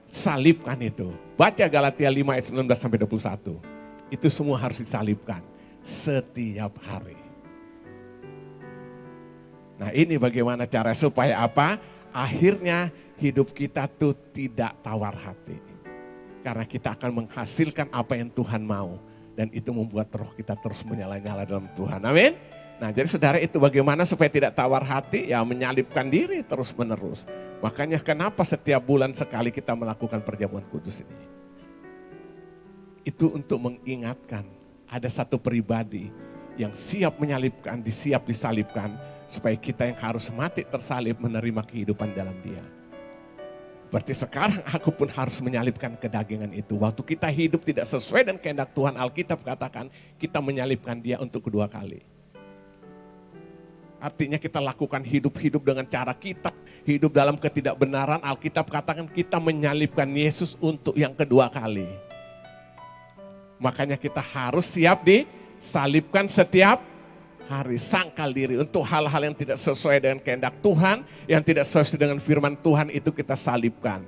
Salibkan itu. Baca Galatia 5 ayat 19 sampai 21. Itu semua harus disalibkan setiap hari. Nah ini bagaimana cara supaya apa? Akhirnya hidup kita tuh tidak tawar hati. Karena kita akan menghasilkan apa yang Tuhan mau. Dan itu membuat roh kita terus menyala-nyala dalam Tuhan. Amin. Nah jadi saudara itu bagaimana supaya tidak tawar hati? Ya menyalibkan diri terus menerus. Makanya kenapa setiap bulan sekali kita melakukan perjamuan kudus ini. Itu untuk mengingatkan ada satu pribadi yang siap menyalibkan, siap disalibkan. Supaya kita yang harus mati tersalib menerima kehidupan dalam dia. Berarti sekarang aku pun harus menyalipkan kedagingan itu. Waktu kita hidup tidak sesuai dengan kehendak Tuhan, Alkitab katakan kita menyalipkan dia untuk kedua kali. Artinya kita lakukan hidup-hidup dengan cara kita, hidup dalam ketidakbenaran. Alkitab katakan kita menyalipkan Yesus untuk yang kedua kali. Makanya kita harus siap disalibkan setiap hari, sangkal diri untuk hal-hal yang tidak sesuai dengan kehendak Tuhan, yang tidak sesuai dengan firman Tuhan itu kita salibkan.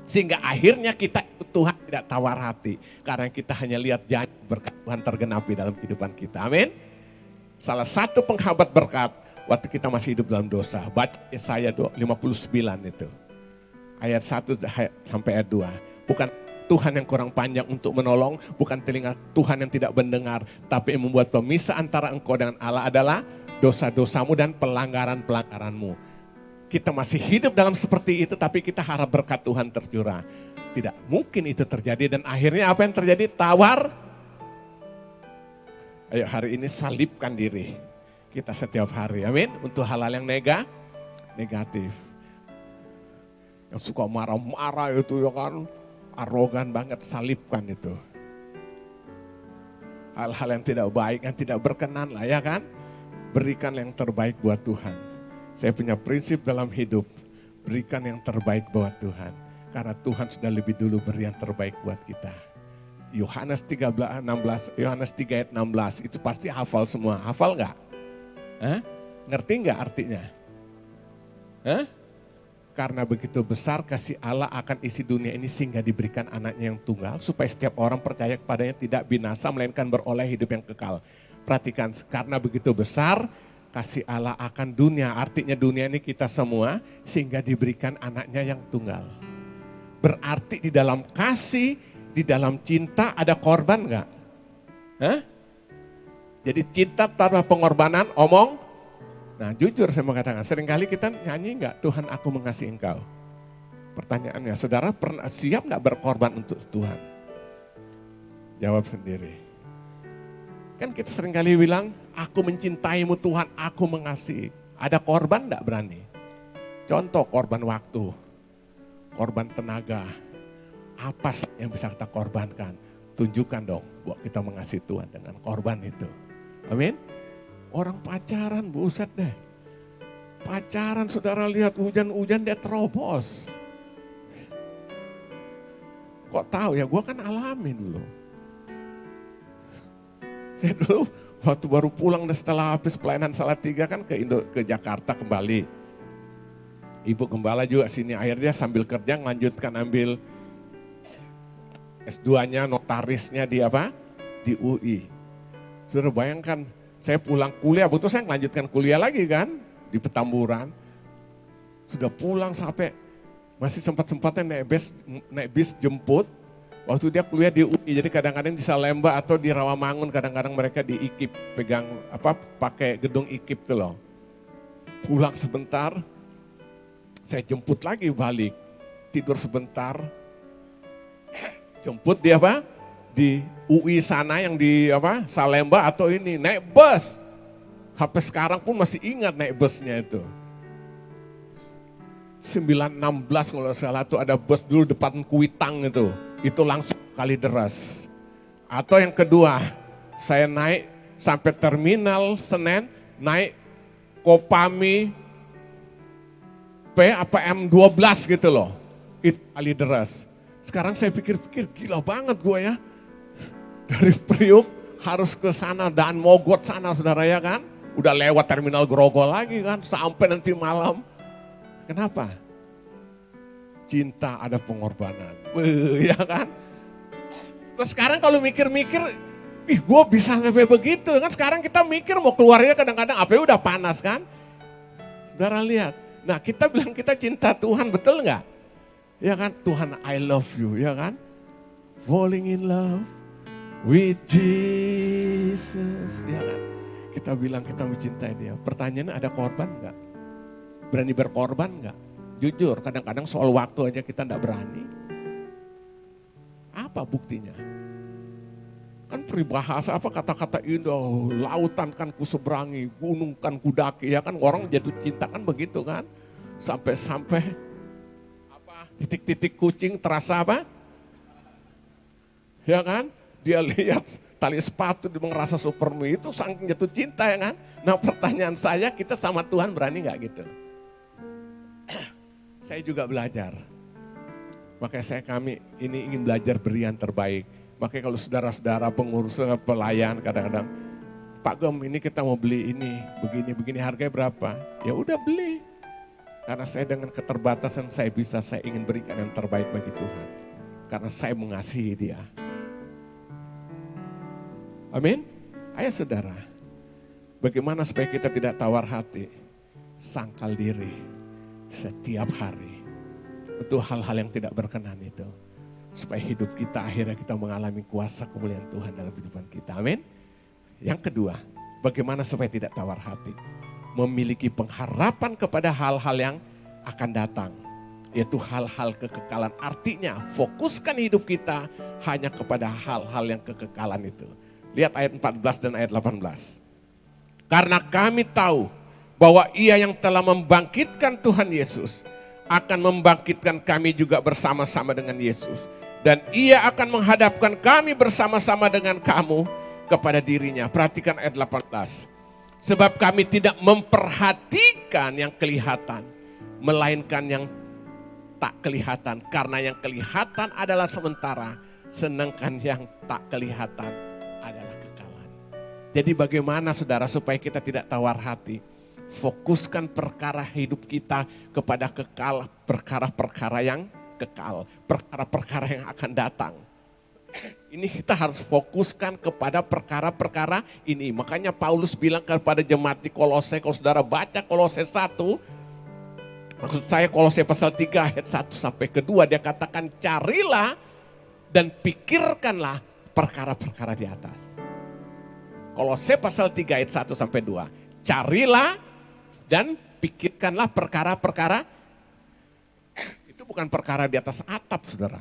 Sehingga akhirnya kita Tuhan tidak tawar hati. Karena kita hanya lihat janji berkat Tuhan tergenapi dalam kehidupan kita. Amin. Salah satu penghambat berkat waktu kita masih hidup dalam dosa. Baca Yesaya 59 itu. Ayat 1 sampai ayat 2. Bukan Tuhan yang kurang panjang untuk menolong, bukan telinga Tuhan yang tidak mendengar, tapi yang membuat pemisah antara engkau dengan Allah adalah dosa-dosamu dan pelanggaran-pelanggaranmu. Kita masih hidup dalam seperti itu, tapi kita harap berkat Tuhan tercurah. Tidak mungkin itu terjadi dan akhirnya apa yang terjadi? Tawar. Ayo hari ini salibkan diri kita setiap hari, amin. Untuk hal-hal yang negatif. Yang suka marah-marah itu ya kan, arogan banget, salibkan itu. Hal-hal yang tidak baik, yang tidak berkenan lah ya kan. Berikan yang terbaik buat Tuhan. Saya punya prinsip dalam hidup, berikan yang terbaik buat Tuhan. Karena Tuhan sudah lebih dulu beri yang terbaik buat kita. Yohanes 3 ayat 16, itu pasti hafal semua. Hafal gak? Ngerti gak artinya? Karena begitu besar kasih Allah akan isi dunia ini sehingga diberikan anaknya yang tunggal. Supaya setiap orang percaya kepadanya tidak binasa melainkan beroleh hidup yang kekal. Perhatikan, karena begitu besar kasih Allah akan dunia. Artinya dunia ini kita semua sehingga diberikan anaknya yang tunggal. Berarti di dalam kasih, di dalam cinta ada korban gak? Jadi cinta tanpa pengorbanan omong. Nah jujur saya mau katakan, seringkali kita nyanyi enggak, Tuhan aku mengasihi engkau. Pertanyaannya, saudara pernah siap enggak berkorban untuk Tuhan? Jawab sendiri. Kan kita seringkali bilang, aku mencintaimu Tuhan, aku mengasihi. Ada korban enggak berani? Contoh korban waktu, korban tenaga. Apa yang bisa kita korbankan? Tunjukkan dong bahwa kita mengasihi Tuhan dengan korban itu. Amin. Orang pacaran, buset deh. Pacaran saudara lihat hujan-hujan dia terobos. Kok tahu ya, gue kan alami dulu. Saya dulu waktu baru pulang setelah habis pelayanan Salatiga kan ke Jakarta kembali. Ibu gembala juga sini, akhirnya sambil kerja melanjutkan ambil S2-nya, notarisnya di Di UI. Saudara bayangkan, saya pulang kuliah, betul saya melanjutkan kuliah lagi kan, di Petamburan. Sudah pulang sampai, masih sempat-sempatnya naik bis jemput. Waktu dia kuliah di UI, jadi kadang-kadang di Salemba atau di Rawamangun, kadang-kadang mereka di IKIP, pakai gedung IKIP tuh loh. Pulang sebentar, saya jemput lagi balik, tidur sebentar, jemput dia di UI sana yang di Salemba atau ini naik bus. Sampai sekarang pun masih ingat naik busnya itu. 916 kalau salah tuh ada bus dulu depan Kuitang itu. Itu langsung Kalideres. Atau yang kedua, saya naik sampai terminal Senen, naik Kopami M12 gitu loh. Itu Kalideres. Sekarang saya pikir-pikir gila banget gue ya. Dari Priuk harus ke sana dan Mogot sana saudara ya kan. Udah lewat terminal Grogol lagi kan sampai nanti malam. Kenapa? Cinta ada pengorbanan. Ya kan. Terus sekarang kalau mikir-mikir, gue bisa sampai begitu kan. Sekarang kita mikir mau keluarnya kadang-kadang apa udah panas kan. Saudara lihat. Nah kita bilang kita cinta Tuhan, betul gak? Ya kan, Tuhan I love you ya kan. Falling in love with Jesus, ya kan? Kita bilang kita mencintai dia. Pertanyaannya ada korban enggak? Berani berkorban enggak? Jujur, kadang-kadang soal waktu aja kita enggak berani. Apa buktinya? Kan peribahasa kata-kata indah, lautan kan ku seberangi, gunung kan ku daki, ya kan orang jatuh cinta kan begitu kan? Sampai-sampai titik-titik kucing terasa apa? Ya kan? Dia lihat tali sepatu dia merasa supermu itu saking jatuh cinta ya kan? Nah pertanyaan saya kita sama Tuhan berani gak gitu? Saya juga belajar. Makanya kami ini ingin belajar beri yang terbaik. Makanya kalau saudara-saudara pengurus pelayan kadang-kadang, Pak Gem ini kita mau beli ini, begini harganya berapa? Ya udah beli. Karena saya dengan keterbatasan saya ingin berikan yang terbaik bagi Tuhan. Karena saya mengasihi dia. Amin. Ayo saudara, bagaimana supaya kita tidak tawar hati? Sangkal diri setiap hari untuk hal-hal yang tidak berkenan itu. Supaya hidup kita akhirnya kita mengalami kuasa kemuliaan Tuhan dalam kehidupan kita. Amin. Yang kedua, bagaimana supaya tidak tawar hati? Memiliki pengharapan kepada hal-hal yang akan datang. Yaitu hal-hal kekekalan. Artinya fokuskan hidup kita hanya kepada hal-hal yang kekekalan itu. Lihat ayat 14 dan ayat 18. Karena kami tahu bahwa ia yang telah membangkitkan Tuhan Yesus akan membangkitkan kami juga bersama-sama dengan Yesus. Dan ia akan menghadapkan kami bersama-sama dengan kamu kepada dirinya. Perhatikan ayat 18. Sebab kami tidak memperhatikan yang kelihatan, melainkan yang tak kelihatan. Karena yang kelihatan adalah sementara, sedangkan yang tak kelihatan adalah kekalan. Jadi bagaimana saudara supaya kita tidak tawar hati? Fokuskan perkara hidup kita kepada kekal, perkara-perkara yang kekal, perkara-perkara yang akan datang. Ini kita harus fokuskan kepada perkara-perkara ini. Makanya Paulus bilang kepada jemaat di Kolose, kalau saudara baca Kolose 1, maksud saya Kolose pasal 3 ayat 1 sampai ke 2, dia katakan carilah dan pikirkanlah perkara-perkara di atas. Kolose pasal 3 ayat 1 sampai 2. Carilah dan pikirkanlah perkara-perkara. Itu bukan perkara di atas atap saudara.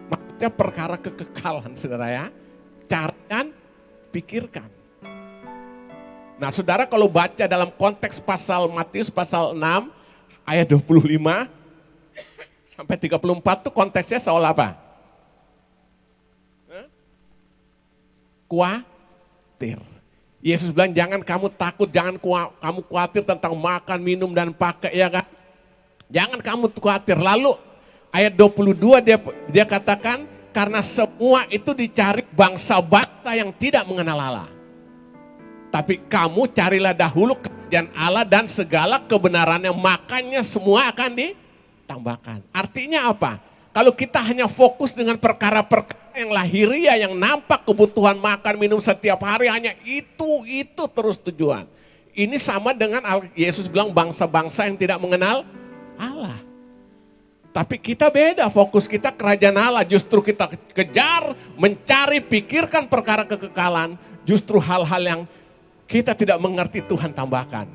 Maksudnya perkara kekekalan saudara ya. Cari dan pikirkan. Nah saudara kalau baca dalam konteks pasal Matius pasal 6 ayat 25 sampai 34 tuh konteksnya soal apa? Khawatir. Yesus bilang jangan kamu takut, jangan kamu khawatir tentang makan, minum dan pakai ya kan. Jangan kamu khawatir. Lalu ayat 22 dia katakan karena semua itu dicari bangsa-bangsa yang tidak mengenal Allah. Tapi kamu carilah dahulu kerajaan Allah dan segala kebenarannya, makanya semua akan ditambahkan. Artinya apa? Kalau kita hanya fokus dengan perkara-perkara yang lahiriah, yang nampak kebutuhan makan, minum setiap hari, hanya itu terus tujuan. Ini sama dengan Yesus bilang bangsa-bangsa yang tidak mengenal Allah. Tapi kita beda, fokus kita kerajaan Allah. Justru kita kejar, mencari, pikirkan perkara kekekalan. Justru hal-hal yang kita tidak mengerti Tuhan tambahkan.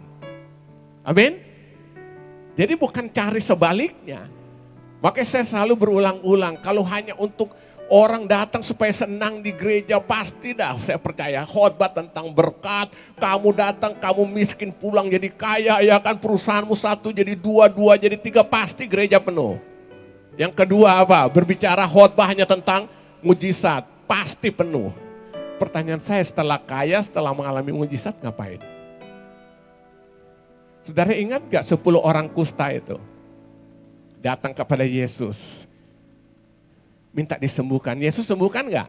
Amin. Jadi bukan cari sebaliknya. Makanya saya selalu berulang-ulang, kalau hanya untuk orang datang supaya senang di gereja, pasti dah saya percaya khotbah tentang berkat, kamu datang, kamu miskin pulang jadi kaya, ya kan perusahaanmu 1 jadi 2, 2 jadi 3, pasti gereja penuh. Yang kedua apa? Berbicara khotbah hanya tentang mujizat, pasti penuh. Pertanyaan saya setelah kaya, setelah mengalami mujizat ngapain? Saudara ingat gak 10 orang kusta itu? Datang kepada Yesus. Minta disembuhkan. Yesus sembuhkan gak?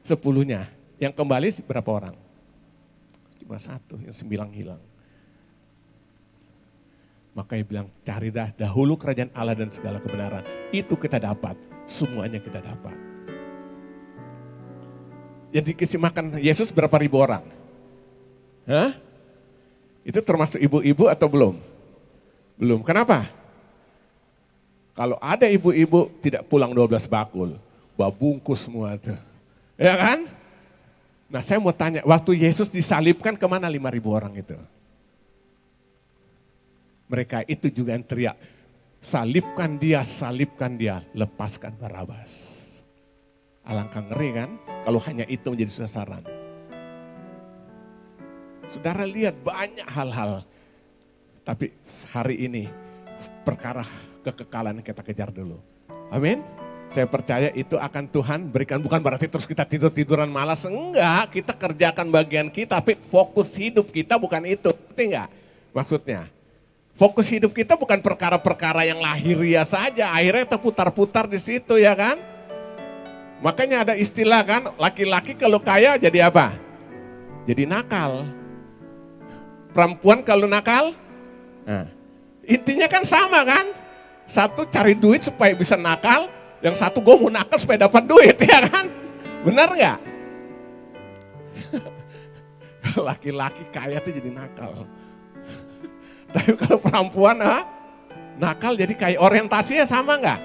10-nya. Yang kembali berapa orang? Cuma 1, yang 9 hilang. Makanya bilang cari dah dahulu kerajaan Allah dan segala kebenaran. Itu kita dapat. Semuanya kita dapat. Yang dikasih makan Yesus berapa ribu orang? Hah? Itu termasuk ibu-ibu atau belum? Belum. Kenapa? Kalau ada ibu-ibu tidak pulang 12 bakul, bawa bungkus semua itu. Ya kan? Nah saya mau tanya, waktu Yesus disalibkan kemana 5.000 orang itu? Mereka itu juga yang teriak, salibkan dia, lepaskan Barabas. Alangkah ngeri kan, kalau hanya itu menjadi sasaran. Saudara lihat banyak hal-hal, tapi hari ini perkara kekekalan yang kita kejar dulu. Amin. Saya percaya itu akan Tuhan berikan, bukan berarti terus kita tidur-tiduran malas. Enggak, kita kerjakan bagian kita, tapi fokus hidup kita bukan itu. Ngerti enggak maksudnya? Fokus hidup kita bukan perkara-perkara yang lahiriah saja, akhirnya terputar-putar di situ ya kan. Makanya ada istilah kan, laki-laki kalau kaya jadi apa? Jadi nakal. Perempuan kalau nakal, nah, intinya kan sama kan. Satu cari duit supaya bisa nakal, yang satu gue mau nakal supaya dapat duit ya kan. Benar gak? Laki-laki kaya tuh jadi nakal. Tapi kalau perempuan nakal jadi kayak orientasinya sama gak?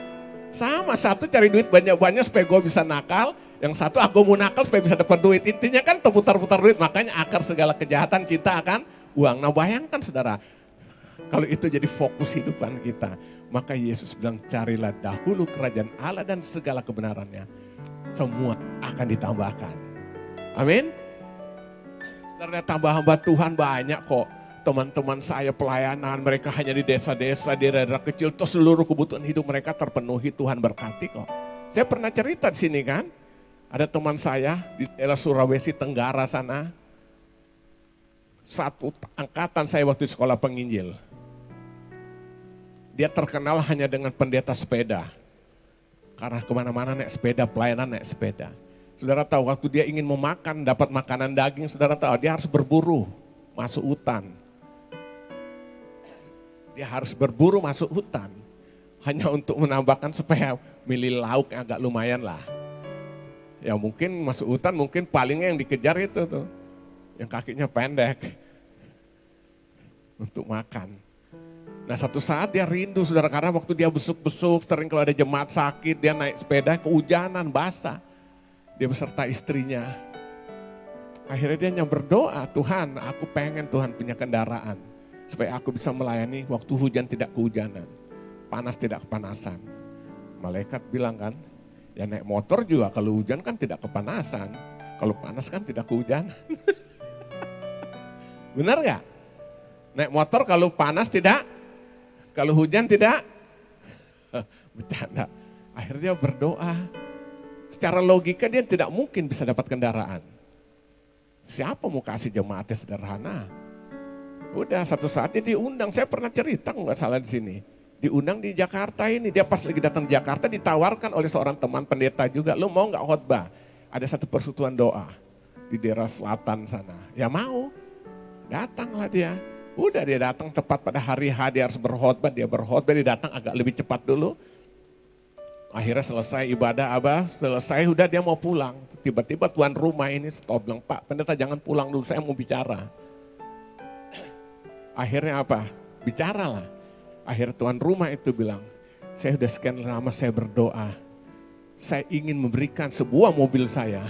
Sama, satu cari duit banyak-banyak supaya gue bisa nakal, yang satu gue mau nakal supaya bisa dapat duit. Intinya kan terputar-putar duit, makanya akar segala kejahatan cinta akan uang. Nah bayangkan saudara, kalau itu jadi fokus hidupan kita, maka Yesus bilang carilah dahulu kerajaan Allah dan segala kebenarannya. Semua akan ditambahkan. Amin. Ternyata hamba Tuhan banyak kok. Teman-teman saya pelayanan, mereka hanya di desa-desa, di daerah kecil, terus seluruh kebutuhan hidup mereka terpenuhi, Tuhan berkati kok. Saya pernah cerita di sini kan, ada teman saya di daerah Sulawesi Tenggara sana, satu angkatan saya waktu di sekolah penginjil. Dia terkenal hanya dengan pendeta sepeda. Karena kemana-mana naik sepeda, pelayanan naik sepeda. Saudara tahu waktu dia ingin memakan, dapat makanan daging, saudara tahu dia harus berburu, masuk hutan. Dia harus berburu masuk hutan. Hanya untuk menambahkan supaya milih lauk yang agak lumayan lah. Ya mungkin masuk hutan, mungkin palingnya yang dikejar itu tuh. Yang kakinya pendek. Untuk makan. Nah satu saat dia rindu saudara, karena waktu dia besuk-besuk, sering kalau ada jemaat sakit, dia naik sepeda kehujanan, basah. Dia beserta istrinya. Akhirnya dia berdoa, Tuhan aku pengen Tuhan punya kendaraan. Supaya aku bisa melayani waktu hujan tidak kehujanan, panas tidak kepanasan. Malaikat bilang kan, ya naik motor juga kalau hujan kan tidak kepanasan. Kalau panas kan tidak kehujanan. Benar gak? Naik motor kalau panas tidak, kalau hujan tidak. Bercanda. Akhirnya dia berdoa. Secara logika dia tidak mungkin bisa dapat kendaraan. Siapa mau kasih jemaatnya sederhana? Udah satu saat dia diundang, saya pernah cerita nggak salah di sini. Diundang di Jakarta ini, dia pas lagi datang di Jakarta ditawarkan oleh seorang teman pendeta juga, lu mau nggak khotbah? Ada satu persekutuan doa di daerah selatan sana. Ya mau, datanglah dia. Udah dia datang tepat pada hari H, dia harus berkhotbah, dia datang agak lebih cepat dulu. Akhirnya selesai ibadah selesai udah dia mau pulang. Tiba-tiba tuan rumah ini stop bilang, Pak pendeta jangan pulang dulu, saya mau bicara. Akhirnya apa? Bicaralah. Akhirnya tuan rumah itu bilang, saya sudah sekian lama saya berdoa. Saya ingin memberikan sebuah mobil saya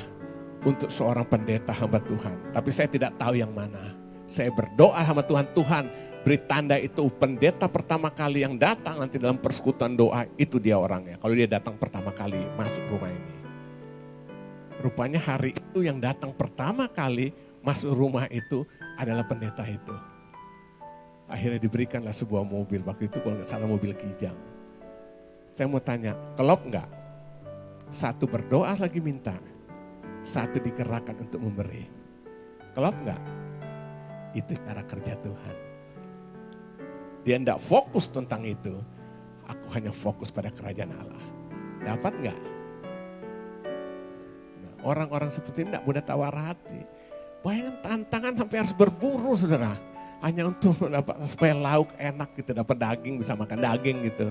untuk seorang pendeta hamba Tuhan. Tapi saya tidak tahu yang mana. Saya berdoa sama Tuhan, Tuhan beri tanda itu pendeta pertama kali yang datang nanti dalam persekutuan doa, itu dia orangnya. Kalau dia datang pertama kali masuk rumah ini. Rupanya hari itu yang datang pertama kali masuk rumah itu adalah pendeta itu. Akhirnya diberikanlah sebuah mobil, waktu itu kalau nggak salah mobil Kijang. Saya mau tanya, kelop nggak? Satu berdoa lagi minta, satu dikerahkan untuk memberi. Kelop nggak? Itu cara kerja Tuhan. Dia tidak fokus tentang itu, aku hanya fokus pada kerajaan Allah. Dapat nggak? Nah, orang-orang seperti ini tidak mudah tawar hati. Bayangkan tantangan sampai harus berburu saudara. Hanya untuk dapat supaya lauk enak gitu, dapat daging, bisa makan daging gitu.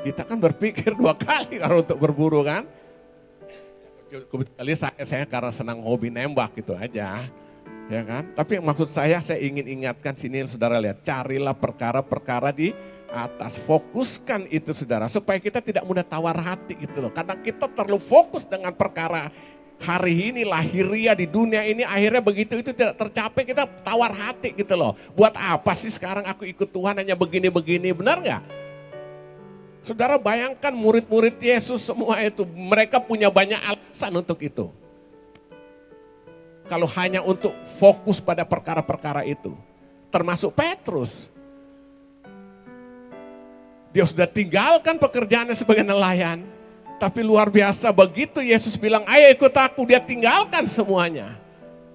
Kita kan berpikir dua kali kalau untuk berburu kan. Kebetulan saya karena senang hobi nembak gitu aja. Ya kan? Tapi maksud saya ingin ingatkan sini saudara lihat, carilah perkara-perkara di atas. Fokuskan itu saudara, supaya kita tidak mudah tawar hati gitu loh. Karena kita terlalu fokus dengan perkara hari ini lahiriah di dunia ini, akhirnya begitu itu tidak tercapai kita tawar hati gitu loh. Buat apa sih sekarang aku ikut Tuhan hanya begini-begini, benar gak? Saudara bayangkan murid-murid Yesus semua itu, mereka punya banyak alasan untuk itu. Kalau hanya untuk fokus pada perkara-perkara itu. Termasuk Petrus. Dia sudah tinggalkan pekerjaannya sebagai nelayan. Tapi luar biasa begitu Yesus bilang, ayo ikut aku, dia tinggalkan semuanya.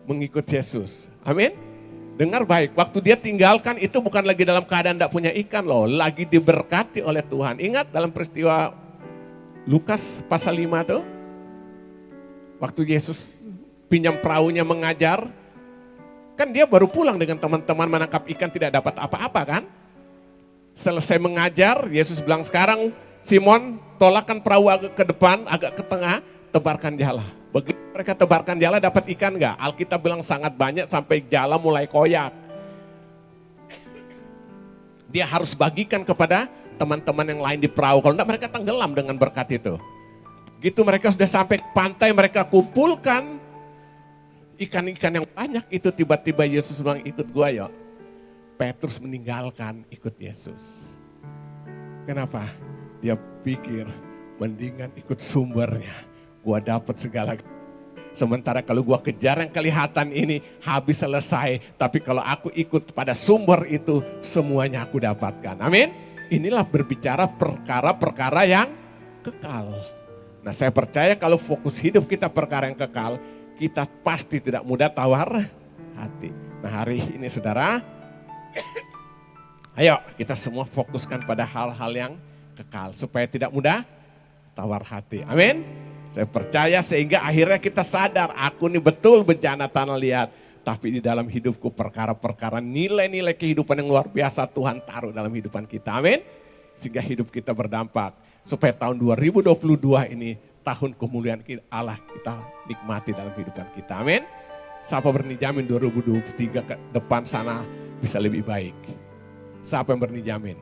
Mengikut Yesus. Amin. Dengar baik, waktu dia tinggalkan itu bukan lagi dalam keadaan tidak punya ikan loh. Lagi diberkati oleh Tuhan. Ingat dalam peristiwa Lukas pasal 5 tuh. Waktu Yesus pinjam perahunya mengajar. Kan dia baru pulang dengan teman-teman menangkap ikan tidak dapat apa-apa kan. Selesai mengajar, Yesus bilang sekarang Simon tolakkan perahu agak ke depan, agak ke tengah, tebarkan jala. Begitu mereka tebarkan jala dapat ikan enggak? Alkitab bilang sangat banyak sampai jala mulai koyak. Dia harus bagikan kepada teman-teman yang lain di perahu. Kalau enggak mereka tenggelam dengan berkat itu. Gitu mereka sudah sampai ke pantai, mereka kumpulkan ikan-ikan yang banyak itu. Tiba-tiba Yesus bilang ikut gua yuk. Petrus meninggalkan ikut Yesus. Kenapa? Dia pikir mendingan ikut sumbernya. Gua dapat segala. Sementara kalau gua kejar yang kelihatan ini habis selesai. Tapi kalau aku ikut pada sumber itu semuanya aku dapatkan. Amin. Inilah berbicara perkara-perkara yang kekal. Nah saya percaya kalau fokus hidup kita perkara yang kekal. Kita pasti tidak mudah tawar hati. Nah hari ini saudara. Ayo kita semua fokuskan pada hal-hal yang kekal. Supaya tidak mudah tawar hati. Amin. Saya percaya sehingga akhirnya kita sadar. Aku ini betul bencana tanah liat. Tapi di dalam hidupku perkara-perkara nilai-nilai kehidupan yang luar biasa Tuhan taruh dalam kehidupan kita. Amin. Sehingga hidup kita berdampak. Supaya tahun 2022 ini tahun kemuliaan Allah kita nikmati dalam kehidupan kita. Amin. Siapa berani jamin 2023 ke depan sana bisa lebih baik? Siapa yang berani jamin?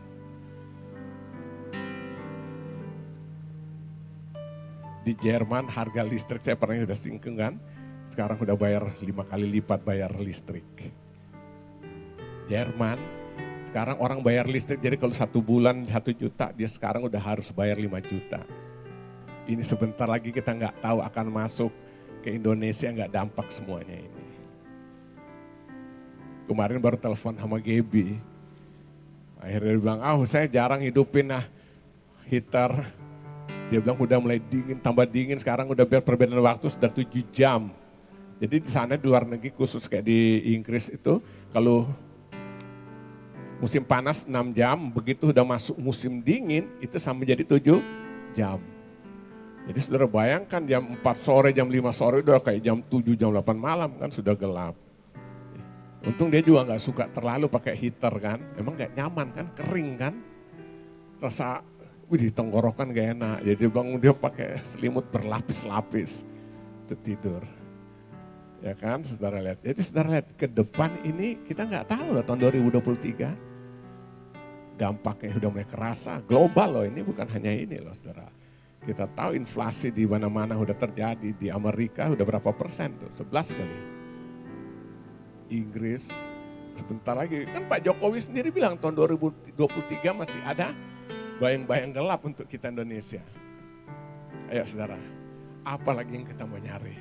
Di Jerman harga listrik saya pernah sudah singkeng kan. Sekarang udah bayar 5 kali lipat bayar listrik. Jerman, sekarang orang bayar listrik jadi kalau 1 bulan 1 juta dia sekarang udah harus bayar 5 juta. Ini sebentar lagi kita nggak tahu akan masuk ke Indonesia nggak dampak semuanya ini. Kemarin baru telepon sama Gaby. Akhirnya dia bilang, saya jarang hidupin heater. Dia bilang udah mulai dingin, tambah dingin, sekarang udah biar perbedaan waktu sudah 7 jam. Jadi di sana di luar negeri khusus kayak di Inggris itu, kalau musim panas 6 jam, begitu udah masuk musim dingin, itu sampai jadi 7 jam. Jadi saudara bayangkan jam 4 sore, jam 5 sore udah kayak jam 7, jam 8 malam kan sudah gelap. Untung dia juga gak suka terlalu pakai heater kan, emang gak nyaman kan, kering kan. Rasa di tenggorokan gak enak, jadi bangun dia pakai selimut berlapis-lapis, tidur. Ya kan, saudara lihat. Jadi saudara lihat ke depan ini kita gak tahu loh tahun 2023. Dampaknya sudah mulai kerasa, global loh ini bukan hanya ini loh saudara. Kita tahu inflasi di mana-mana sudah terjadi, di Amerika sudah berapa persen tuh, 11 kali. Inggris, sebentar lagi, kan Pak Jokowi sendiri bilang tahun 2023 masih ada bayang-bayang gelap untuk kita Indonesia. Ayo saudara, apa lagi yang kita mau nyari?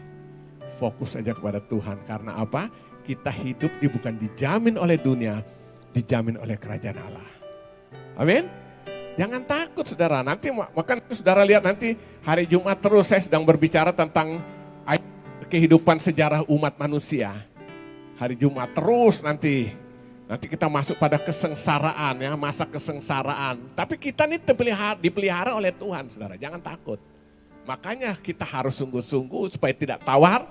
Fokus saja kepada Tuhan, karena apa? Kita hidup bukan dijamin oleh dunia, dijamin oleh kerajaan Allah. Amin. Jangan takut saudara, nanti makan saudara lihat nanti hari Jumat terus saya sedang berbicara tentang kehidupan sejarah umat manusia. Hari Jumat terus nanti kita masuk pada kesengsaraan ya, masa kesengsaraan. Tapi kita ini dipelihara oleh Tuhan saudara, jangan takut. Makanya kita harus sungguh-sungguh supaya tidak tawar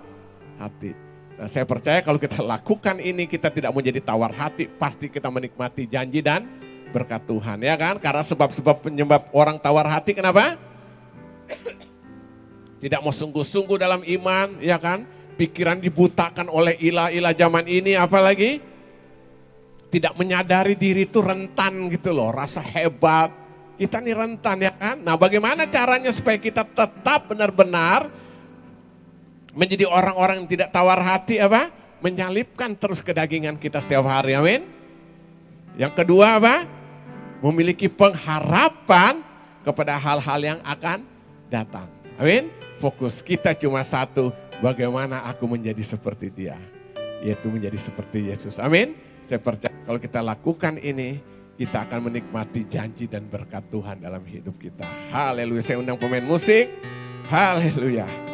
hati. Nah, saya percaya kalau kita lakukan ini kita tidak menjadi tawar hati, pasti kita menikmati janji dan berkat Tuhan ya kan. Karena sebab-sebab penyebab orang tawar hati kenapa? Tidak mau sungguh-sungguh dalam iman ya kan. Pikiran dibutakan oleh ilah-ilah zaman ini, apalagi tidak menyadari diri itu rentan gitu loh, rasa hebat. Kita nih rentan ya kan. Nah bagaimana caranya supaya kita tetap benar-benar menjadi orang-orang yang tidak tawar hati apa? Menyalipkan terus kedagingan kita setiap hari, amin. Yang kedua apa? Memiliki pengharapan kepada hal-hal yang akan datang, amin. Fokus kita cuma satu, bagaimana aku menjadi seperti dia, yaitu menjadi seperti Yesus, amin. Saya percaya kalau kita lakukan ini, kita akan menikmati janji dan berkat Tuhan dalam hidup kita. Haleluya. Saya undang pemain musik. Haleluya.